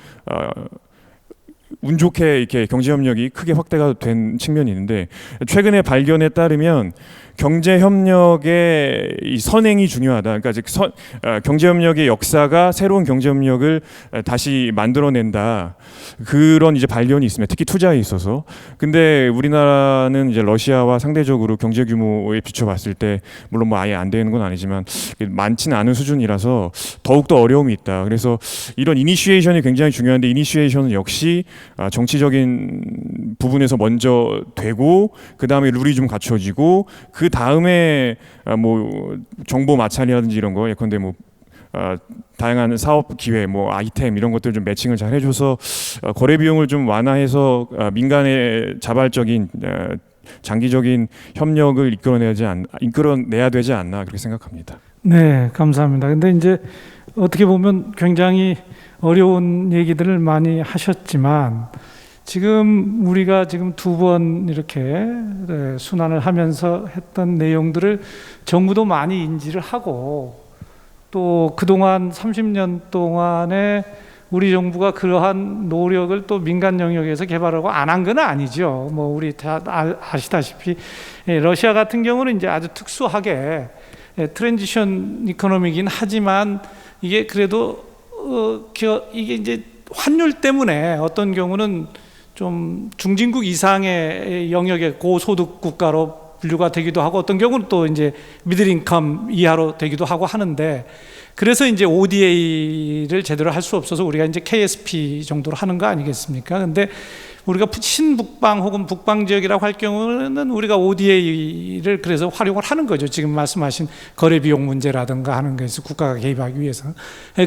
운 좋게 이렇게 경제 협력이 크게 확대가 된 측면이 있는데 최근의 발견에 따르면 경제 협력의 이 선행이 중요하다. 그러니까 즉 경제 협력의 역사가 새로운 경제 협력을 다시 만들어낸다. 그런 이제 발견이 있습니다. 특히 투자에 있어서. 근데 우리나라는 이제 러시아와 상대적으로 경제 규모에 비춰봤을 때 물론 뭐 아예 안 되는 건 아니지만 많지는 않은 수준이라서 더욱 더 어려움이 있다. 그래서 이런 이니시에이션이 굉장히 중요한데 이니시에이션은 역시 정치적인 부분에서 먼저 되고 그 다음에 룰이 좀 갖춰지고 그 다음에 뭐 정보 마찰이라든지 이런 거 예컨대 뭐 다양한 사업 기회, 뭐 아이템 이런 것들 좀 매칭을 잘 해줘서 거래 비용을 좀 완화해서 민간의 자발적인 장기적인 협력을 이끌어내야 되지 않나 그렇게 생각합니다. 네, 감사합니다. 근데 이제 어떻게 보면 굉장히 어려운 얘기들을 많이 하셨지만 지금 우리가 지금 두 번 이렇게 순환을 하면서 했던 내용들을 정부도 많이 인지를 하고 또 그동안 30년 동안에 우리 정부가 그러한 노력을 또 민간 영역에서 개발하고 안 한 건 아니죠. 뭐 우리 다 아시다시피 러시아 같은 경우는 이제 아주 특수하게 트랜지션 이코노미긴 하지만 이게 그래도 이게 이제 환율 때문에 어떤 경우는 좀 중진국 이상의 영역의 고소득 국가로 분류가 되기도 하고 어떤 경우는 또 이제 미들 인컴 이하로 되기도 하고 하는데 그래서 이제 ODA를 제대로 할 수 없어서 우리가 이제 KSP 정도로 하는 거 아니겠습니까? 근데 우리가 신북방 혹은 북방 지역이라고 할 경우는 우리가 ODA를 그래서 활용을 하는 거죠. 지금 말씀하신 거래 비용 문제라든가 하는 것에서 국가가 개입하기 위해서.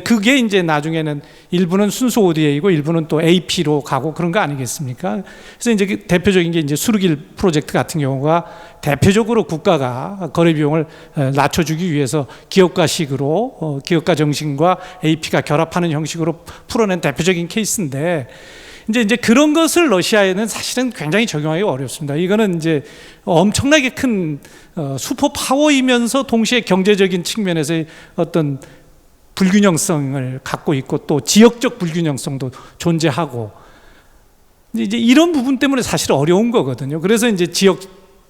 그게 이제 나중에는 일부는 순수 ODA이고 일부는 또 AP로 가고 그런 거 아니겠습니까? 그래서 이제 대표적인 게 이제 수르길 프로젝트 같은 경우가 대표적으로 국가가 거래 비용을 낮춰주기 위해서 기업가식으로 기업가 정신과 AP가 결합하는 형식으로 풀어낸 대표적인 케이스인데 이제 그런 것을 러시아에는 사실은 굉장히 적용하기 어렵습니다. 이거는 이제 엄청나게 큰 슈퍼 파워이면서 동시에 경제적인 측면에서의 어떤 불균형성을 갖고 있고 또 지역적 불균형성도 존재하고 이제 이런 부분 때문에 사실 어려운 거거든요. 그래서 이제 지역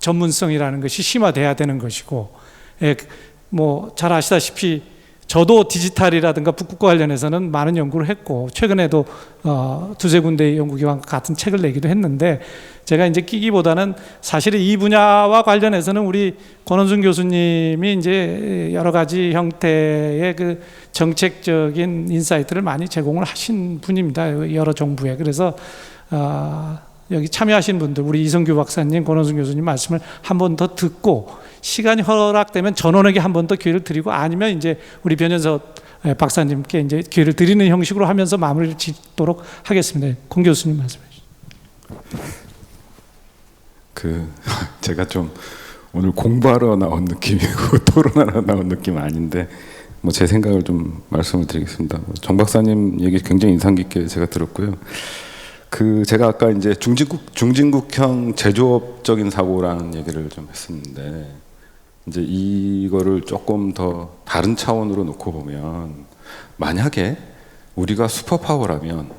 전문성이라는 것이 심화돼야 되는 것이고, 뭐 잘 아시다시피 저도 디지털이라든가 북극과 관련해서는 많은 연구를 했고 최근에도 두세 군데의 연구기관과 같은 책을 내기도 했는데 제가 이제 끼기보다는 사실은 이 분야와 관련해서는 우리 권원순 교수님이 이제 여러 가지 형태의 그 정책적인 인사이트를 많이 제공을 하신 분입니다. 여러 정부에. 그래서 여기 참여하신 분들 우리 이성규 박사님, 권원순 교수님 말씀을 한 번 더 듣고 시간이 허락되면 전원에게 한 번 더 기회를 드리고 아니면 이제 우리 변현석 박사님께 이제 기회를 드리는 형식으로 하면서 마무리를 짓도록 하겠습니다. 권 교수님 말씀해 주시죠. 제가 좀 오늘 공부하러 나온 느낌이고 토론하러 나온 느낌 아닌데 뭐 제 생각을 좀 말씀을 드리겠습니다. 정 박사님 얘기 굉장히 인상 깊게 제가 들었고요. 제가 아까 이제 중진국형 제조업적인 사고라는 얘기를 좀 했었는데 이제 이거를 조금 더 다른 차원으로 놓고 보면 만약에 우리가 슈퍼파워라면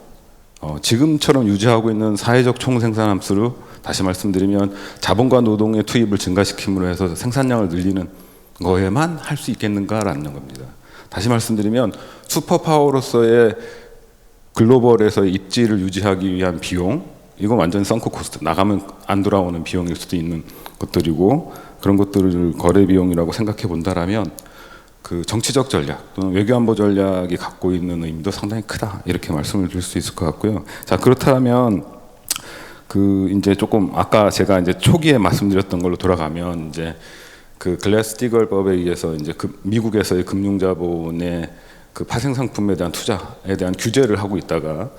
지금처럼 유지하고 있는 사회적 총생산 함수로 다시 말씀드리면 자본과 노동의 투입을 증가시킴으로 해서 생산량을 늘리는 거에만 할 수 있겠는가라는 겁니다. 다시 말씀드리면 슈퍼파워로서의 글로벌에서의 입지를 유지하기 위한 비용, 이건 완전 썬크 코스트, 나가면 안 돌아오는 비용일 수도 있는 것들이고 그런 것들을 거래 비용이라고 생각해 본다라면 그 정치적 전략 또는 외교안보 전략이 갖고 있는 의미도 상당히 크다 이렇게 말씀을 드릴 수 있을 것 같고요. 자 그렇다면 그 이제 조금 아까 제가 이제 초기에 말씀드렸던 걸로 돌아가면 이제 그 글래스-스티글법에 의해서 이제 미국에서의 금융자본의 그 파생상품에 대한 투자에 대한 규제를 하고 있다가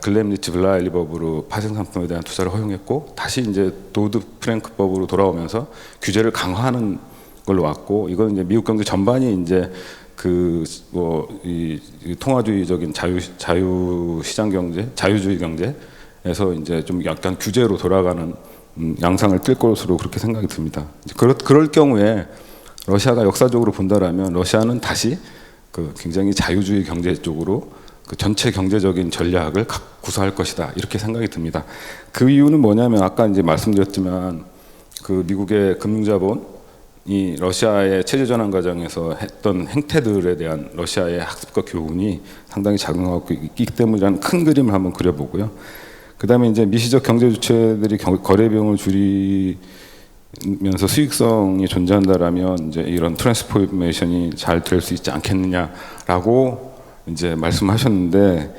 글램리치-블라일리 법으로 파생상품에 대한 투자를 허용했고 다시 이제 도드-프랭크 법으로 돌아오면서 규제를 강화하는 걸로 왔고 이건 이제 미국 경제 전반이 이제 그 뭐 이 통화주의적인 자유시장 경제, 자유주의 경제에서 이제 좀 약간 규제로 돌아가는 양상을 띌 것으로 그렇게 생각이 듭니다. 그럴 경우에 러시아가 역사적으로 본다라면 러시아는 다시 그 굉장히 자유주의 경제 쪽으로 그 전체 경제적인 전략을 구사할 것이다 이렇게 생각이 듭니다. 그 이유는 뭐냐면 아까 이제 말씀드렸지만 그 미국의 금융자본이 러시아의 체제 전환 과정에서 했던 행태들에 대한 러시아의 학습과 교훈이 상당히 작용하고 있기 때문이라는 큰 그림을 한번 그려보고요. 그다음에 이제 미시적 경제 주체들이 거래 비용을 줄이면서 수익성이 존재한다라면 이제 이런 트랜스포메이션이 잘 될 수 있지 않겠느냐라고 이제 말씀하셨는데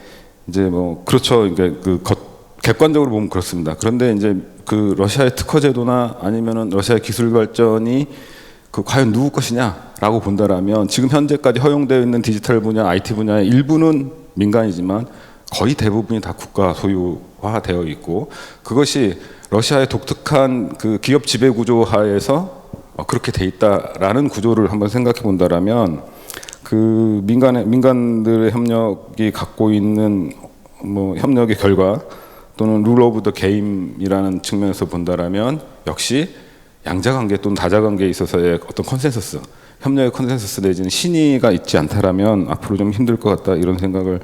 이제 뭐 그렇죠. 그러니까 객관적으로 보면 그렇습니다. 그런데 이제 그 러시아의 특허 제도나 아니면은 러시아의 기술 발전이 그 과연 누구 것이냐라고 본다라면 지금 현재까지 허용되어 있는 디지털 분야, IT 분야의 일부는 민간이지만 거의 대부분이 다 국가 소유화되어 있고 그것이 러시아의 독특한 그 기업 지배 구조 하에서 그렇게 돼 있다라는 구조를 한번 생각해 본다라면 그 민간들의 협력이 갖고 있는 뭐 협력의 결과 또는 룰 오브 더 게임이라는 측면에서 본다라면 역시 양자관계 또는 다자관계에 있어서의 어떤 컨센서스, 협력의 컨센서스 내지는 신의가 있지 않다라면 앞으로 좀 힘들 것 같다 이런 생각을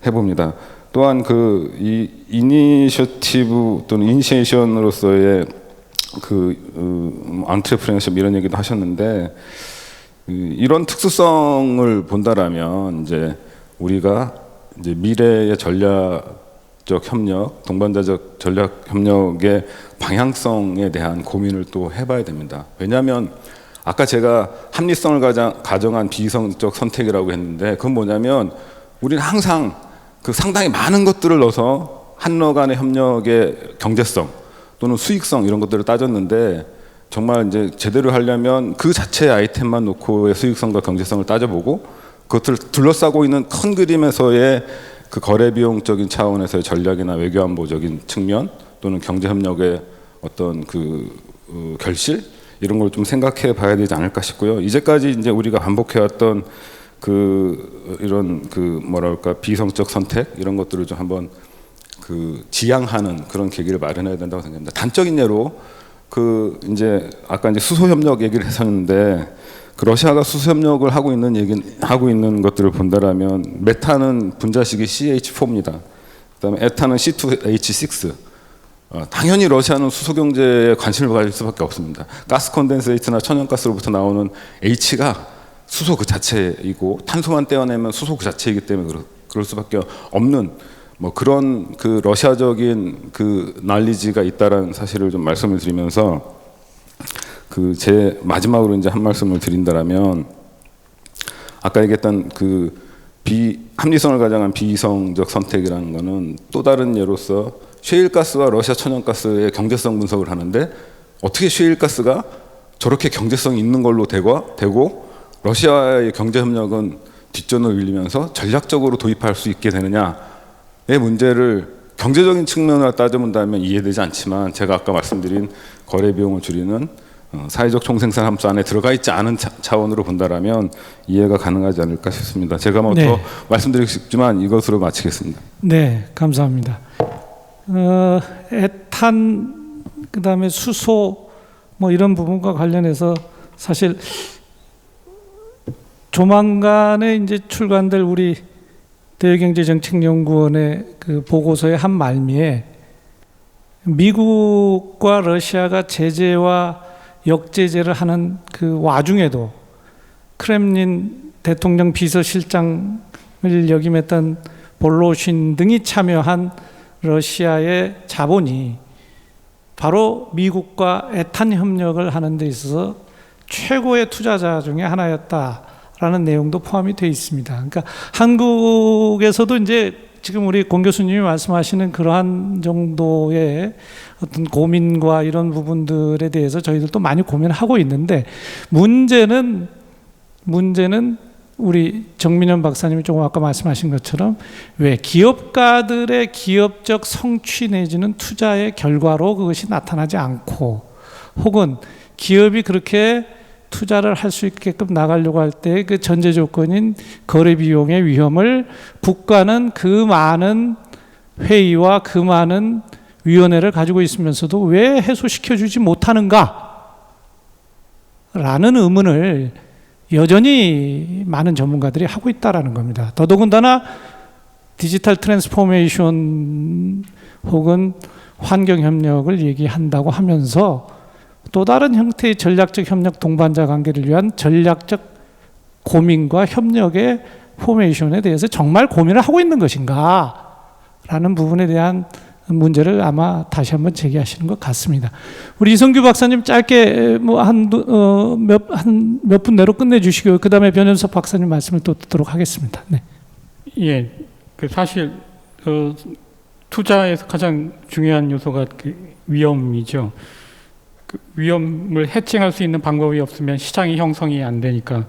해봅니다. 또한 그 이 이니셔티브 또는 이니시에이션으로서의 그 안트레프레너십 이런 얘기도 하셨는데 이런 특수성을 본다라면 이제 우리가 이제 미래의 전략적 협력, 동반자적 전략 협력의 방향성에 대한 고민을 또 해봐야 됩니다. 왜냐하면 아까 제가 합리성을 가정한 비이성적 선택이라고 했는데 그건 뭐냐면 우리는 항상 그 상당히 많은 것들을 넣어서 한러 간의 협력의 경제성 또는 수익성 이런 것들을 따졌는데 정말 이제 제대로 하려면 그 자체의 아이템만 놓고의 수익성과 경제성을 따져보고 그것을 둘러싸고 있는 큰 그림에서의 그 거래 비용적인 차원에서의 전략이나 외교안보적인 측면 또는 경제협력의 어떤 결실 이런 걸 좀 생각해 봐야 되지 않을까 싶고요. 이제까지 이제 우리가 반복해왔던 이런 뭐랄까 비성적 선택 이런 것들을 좀 한번 지양하는 그런 계기를 마련해야 된다고 생각합니다. 단적인 예로 이제 아까 이제 수소 협력 얘기를 했었는데 러시아가 수소 협력을 하고 있는 것들을 본다라면 메탄은 분자식이 CH4입니다. 그다음에 에탄은 C2H6. 당연히 러시아는 수소 경제에 관심을 가질 수밖에 없습니다. 가스 콘덴세이트나 천연가스로부터 나오는 H가 수소 그 자체이고 탄소만 떼어내면 수소 그 자체이기 때문에 그럴 수밖에 없는 뭐 그런 러시아적인 난리지가 있다라는 사실을 좀 말씀을 드리면서 제 마지막으로 이제 한 말씀을 드린다라면 아까 얘기했던 합리성을 가정한 비이성적 선택이라는 거는 또 다른 예로서 셰일가스와 러시아 천연가스의 경제성 분석을 하는데 어떻게 셰일가스가 저렇게 경제성이 있는 걸로 되고 러시아의 경제협력은 뒷전을 밀리면서 전략적으로 도입할 수 있게 되느냐의 문제를 경제적인 측면으로 따져본다면 이해되지 않지만 제가 아까 말씀드린 거래 비용을 줄이는 사회적 총생산 함수 안에 들어가 있지 않은 차원으로 본다라면 이해가 가능하지 않을까 싶습니다. 제가 뭐 더 말씀드리고 싶지만 이것으로 마치겠습니다. 네, 감사합니다. 에탄 그다음에 수소 뭐 이런 부분과 관련해서 사실 조만간에 이제 출간될 우리 대외경제정책연구원의 보고서의 한 말미에 미국과 러시아가 제재와 역제재를 하는 그 와중에도 크렘린 대통령 비서실장을 바로 미국과 애탄 협력을 하는 데 있어서 최고의 투자자 중에 하나였다라는 내용도 포함이 되어 있습니다. 그러니까 한국에서도 이제 지금 우리 공 교수님이 말씀하시는 그러한 정도의 어떤 고민과 이런 부분들에 대해서 저희들도 많이 고민하고 있는데 문제는 우리 정민현 박사님이 조금 아까 말씀하신 것처럼 왜 기업가들의 기업적 성취 내지는 투자의 결과로 그것이 나타나지 않고 혹은 기업이 그렇게 투자를 할 수 있게끔 나가려고 할 때 그 전제 조건인 거래 비용의 위험을 국가는 그 많은 회의와 그 많은 위원회를 가지고 있으면서도 왜 해소시켜주지 못하는가? 라는 의문을 여전히 많은 전문가들이 하고 있다는 겁니다. 더더군다나 디지털 트랜스포메이션 혹은 환경협력을 얘기한다고 하면서 또 다른 형태의 전략적 협력 동반자 관계를 위한 전략적 고민과 협력의 포메이션에 대해서 정말 고민을 하고 있는 것인가? 라는 부분에 대한 문제를 아마 다시 한번 제기하시는 것 같습니다. 우리 이성규 박사님 짧게 몇 분 내로 끝내주시고요. 그 다음에 변현석 박사님 말씀을 또 듣도록 하겠습니다. 네. 예, 그 사실 투자에서 가장 중요한 요소가 그 위험이죠. 그 위험을 해칭할 수 있는 방법이 없으면 시장이 형성이 안 되니까.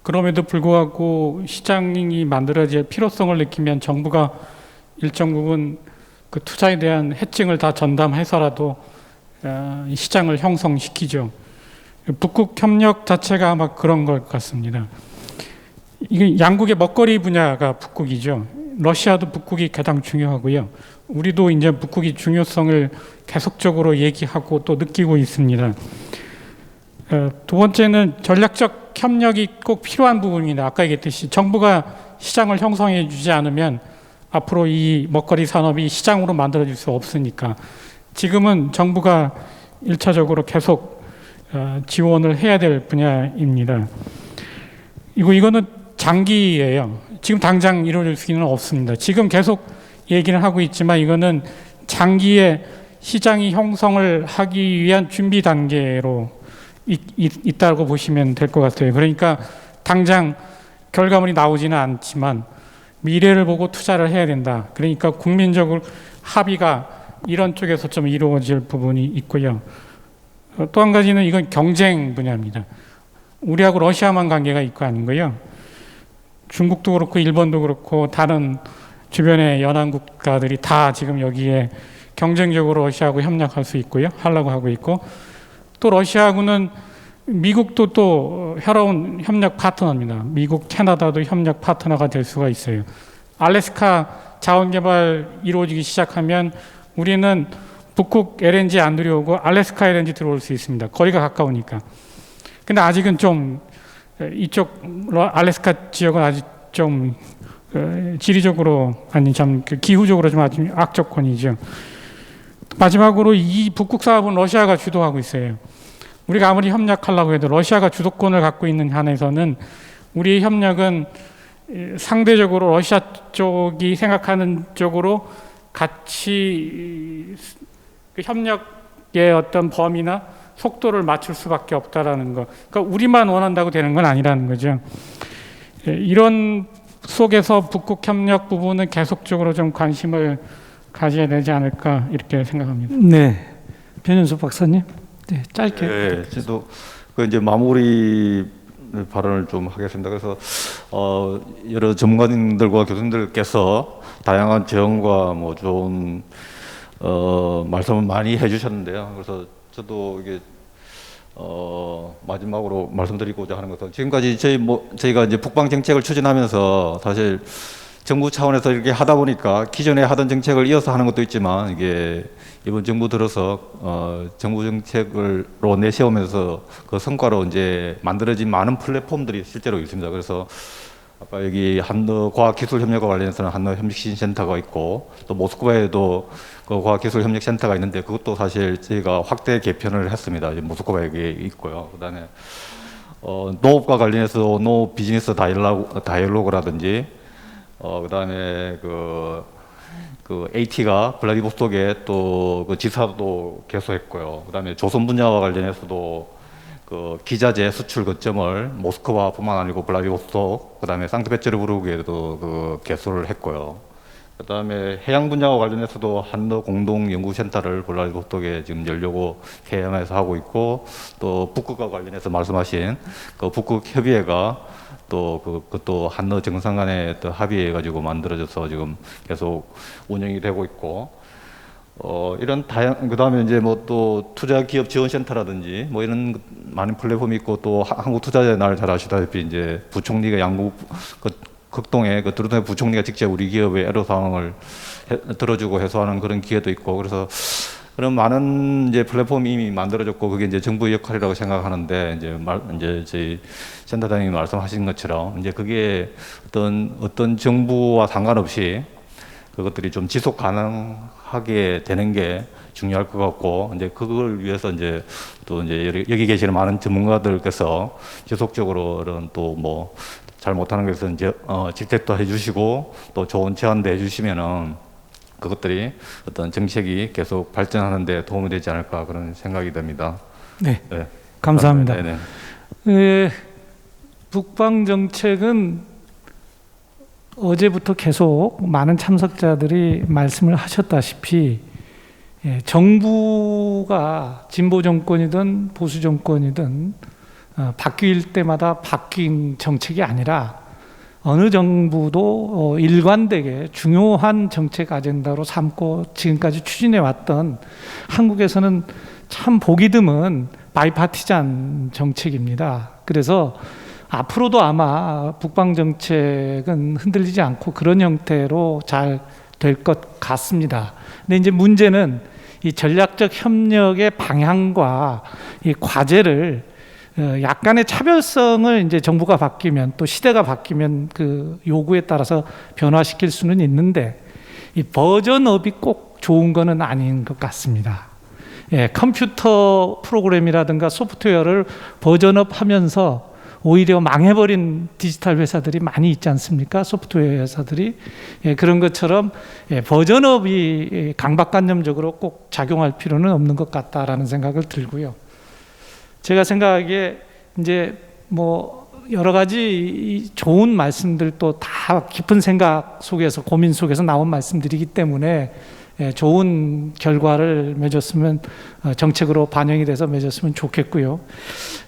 그럼에도 불구하고 시장이 만들어질 필요성을 느끼면 정부가 일정 부분 그 투자에 대한 해칭을 다 전담해서라도 시장을 형성시키죠. 북극 협력 자체가 아마 그런 것 같습니다. 이게 양국의 먹거리 분야가 북극이죠. 러시아도 북극이 가장 중요하고요. 우리도 이제 북극의 중요성을 계속적으로 얘기하고 또 느끼고 있습니다. 두 번째는 전략적 협력이 꼭 필요한 부분입니다. 아까 얘기했듯이 정부가 시장을 형성해 주지 않으면 앞으로 이 먹거리 산업이 시장으로 만들어질 수 없으니까 지금은 정부가 1차적으로 계속 지원을 해야 될 분야입니다. 이거는 장기예요. 지금 당장 이루어질 수는 없습니다. 지금 계속 얘기를 하고 있지만 이거는 장기에 시장이 형성을 하기 위한 준비 단계로 있다고 보시면 될 것 같아요. 그러니까 당장 결과물이 나오지는 않지만 미래를 보고 투자를 해야 된다. 그러니까 국민적으로 합의가 이런 쪽에서 좀 이루어질 부분이 있고요. 또 한 가지는 이건 경쟁 분야입니다. 우리하고 러시아만 관계가 있고 아닌 거요. 중국도 그렇고 일본도 그렇고 다른 주변의 연안 국가들이 다 지금 여기에 경쟁적으로 러시아하고 협력할 수 있고요. 하려고 하고 있고 또 러시아하고는 미국도 또 새로운 협력 파트너입니다. 미국, 캐나다도 협력 파트너가 될 수가 있어요. 알래스카 자원 개발 이루어지기 시작하면 우리는 북극 LNG 안 들여오고 알래스카 LNG 들어올 수 있습니다. 거리가 가까우니까. 근데 아직은 좀 이쪽 알래스카 지역은 아직 좀 지리적으로 아니 참 기후적으로 좀 아주 악조건이죠. 마지막으로 이 북극 사업은 러시아가 주도하고 있어요. 우리가 아무리 협력하려고 해도 러시아가 주도권을 갖고 있는 한에서는 우리의 협력은 상대적으로 러시아 쪽이 생각하는 쪽으로 같이 그 협력의 어떤 범위나 속도를 맞출 수밖에 없다라는 거. 그러니까 우리만 원한다고 되는 건 아니라는 거죠. 이런 속에서 북극 협력 부분은 계속적으로 좀 관심을 가져야 되지 않을까 이렇게 생각합니다. 네, 변현석 박사님, 네, 짧게. 네, 저도 그 이제 마무리 발언을 좀 하겠습니다. 그래서 여러 전문가님들과 교수님들께서 다양한 제언과 뭐 좋은 말씀을 많이 해주셨는데요. 그래서 저도 이게 마지막으로 말씀드리고자 하는 것은 지금까지 저희가 이제 북방 정책을 추진하면서 사실 정부 차원에서 이렇게 하다 보니까 기존에 하던 정책을 이어서 하는 것도 있지만 이게 이번 정부 들어서 정부 정책으로 내세우면서 그 성과로 이제 만들어진 많은 플랫폼들이 실제로 있습니다. 그래서 아까 여기 한너 과학기술협력과 관련해서는 한너 협력신센터가 있고 또 모스크바에도 그 과학기술협력센터가 있는데 그것도 사실 저희가 확대 개편을 했습니다. 이제 모스크바에 있고요. 그다음에 농업과 관련해서 농업 비즈니스 다이얼로그라든지 그다음에 그 그 AT가 블라디보스톡에 또 그 지사도 개소했고요. 그다음에 조선 분야와 관련해서도 그 기자재 수출 거점을 모스크바뿐만 아니고 블라디보스톡, 그다음에 상트페테르부르크에도 그 개소를 했고요. 그다음에 해양 분야와 관련해서도 한러 공동 연구센터를 블라디보스톡에 지금 열려고 계획해서 하고 있고, 또 북극과 관련해서 말씀하신 그 북극 협의회가 또 그것도 한러 정상 간에 또 합의해 가지고 만들어져서 지금 계속 운영이 되고 있고, 이런 그다음에 이제 뭐 또 투자 기업 지원 센터라든지 뭐 이런 많은 플랫폼이 있고, 또 한국 투자자의 날 잘 아시다시피 이제 부총리가 양국 극동에 그 드루네 부총리가 직접 우리 기업의 애로 사항을 들어주고 해소하는 그런 기회도 있고, 그래서 그런 많은 이제 플랫폼이 이미 만들어졌고, 그게 이제 정부의 역할이라고 생각하는데, 이제 저희 센터장님이 말씀하신 것처럼 이제 그게 어떤 정부와 상관없이 그것들이 좀 지속 가능하게 되는 게 중요할 것 같고, 이제 그걸 위해서 이제 또 이제 여기 계시는 많은 전문가들께서 지속적으로 이런 또 뭐 잘 못하는 것에서 이제 질책도 해주시고 또 좋은 제안도 해주시면은 그것들이 어떤 정책이 계속 발전하는 데 도움이 되지 않을까 그런 생각이 듭니다. 네, 네. 감사합니다. 네네. 북방 정책은 어제부터 계속 많은 참석자들이 말씀을 하셨다시피 정부가 진보 정권이든 보수 정권이든 바뀔 때마다 바뀐 정책이 아니라 어느 정부도 일관되게 중요한 정책 아젠다로 삼고 지금까지 추진해 왔던, 한국에서는 참 보기 드문 바이파티잔 정책입니다. 그래서 앞으로도 아마 북방 정책은 흔들리지 않고 그런 형태로 잘 될 것 같습니다. 근데 이제 문제는 이 전략적 협력의 방향과 이 과제를 약간의 차별성을 이제 정부가 바뀌면, 또 시대가 바뀌면 그 요구에 따라서 변화시킬 수는 있는데, 이 버전업이 꼭 좋은 거는 아닌 것 같습니다. 컴퓨터 프로그램이라든가 소프트웨어를 버전업 하면서 오히려 망해버린 디지털 회사들이 많이 있지 않습니까? 소프트웨어 회사들이. 그런 것처럼 버전업이 강박관념적으로 꼭 작용할 필요는 없는 것 같다라는 생각을 들고요. 제가 생각하기에 이제 뭐 여러 가지 좋은 말씀들도 다 깊은 생각 속에서, 고민 속에서 나온 말씀들이기 때문에 좋은 결과를 맺었으면, 정책으로 반영이 돼서 맺었으면 좋겠고요.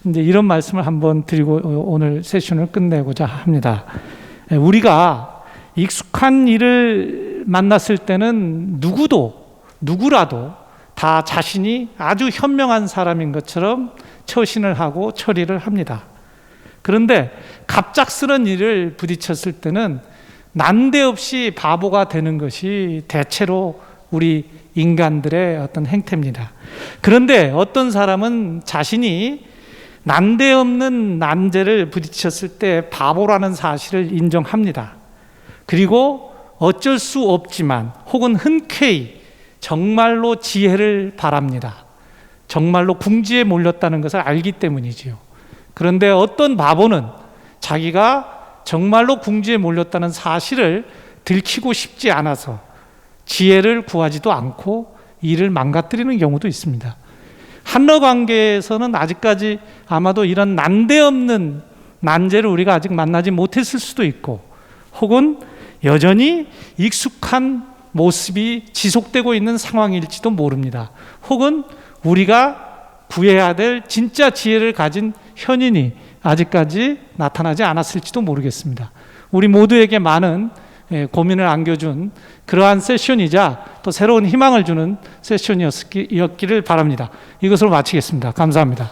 이제 이런 말씀을 한번 드리고 오늘 세션을 끝내고자 합니다. 우리가 익숙한 일을 만났을 때는 누구라도 다 자신이 아주 현명한 사람인 것처럼 처신을 하고 처리를 합니다. 그런데 갑작스런 일을 부딪혔을 때는 난데없이 바보가 되는 것이 대체로 우리 인간들의 어떤 행태입니다. 그런데 어떤 사람은 자신이 난데없는 난제를 부딪혔을 때 바보라는 사실을 인정합니다. 그리고 어쩔 수 없지만 혹은 흔쾌히 정말로 지혜를 바랍니다. 정말로 궁지에 몰렸다는 것을 알기 때문이지요. 그런데 어떤 바보는 자기가 정말로 궁지에 몰렸다는 사실을 들키고 싶지 않아서 지혜를 구하지도 않고 일을 망가뜨리는 경우도 있습니다. 한러 관계에서는 아직까지 아마도 이런 난데없는 난제를 우리가 아직 만나지 못했을 수도 있고, 혹은 여전히 익숙한 모습이 지속되고 있는 상황일지도 모릅니다. 혹은 우리가 구해야 될 진짜 지혜를 가진 현인이 아직까지 나타나지 않았을지도 모르겠습니다. 우리 모두에게 많은 고민을 안겨준 그러한 세션이자 또 새로운 희망을 주는 세션이었기를 바랍니다. 이것으로 마치겠습니다. 감사합니다.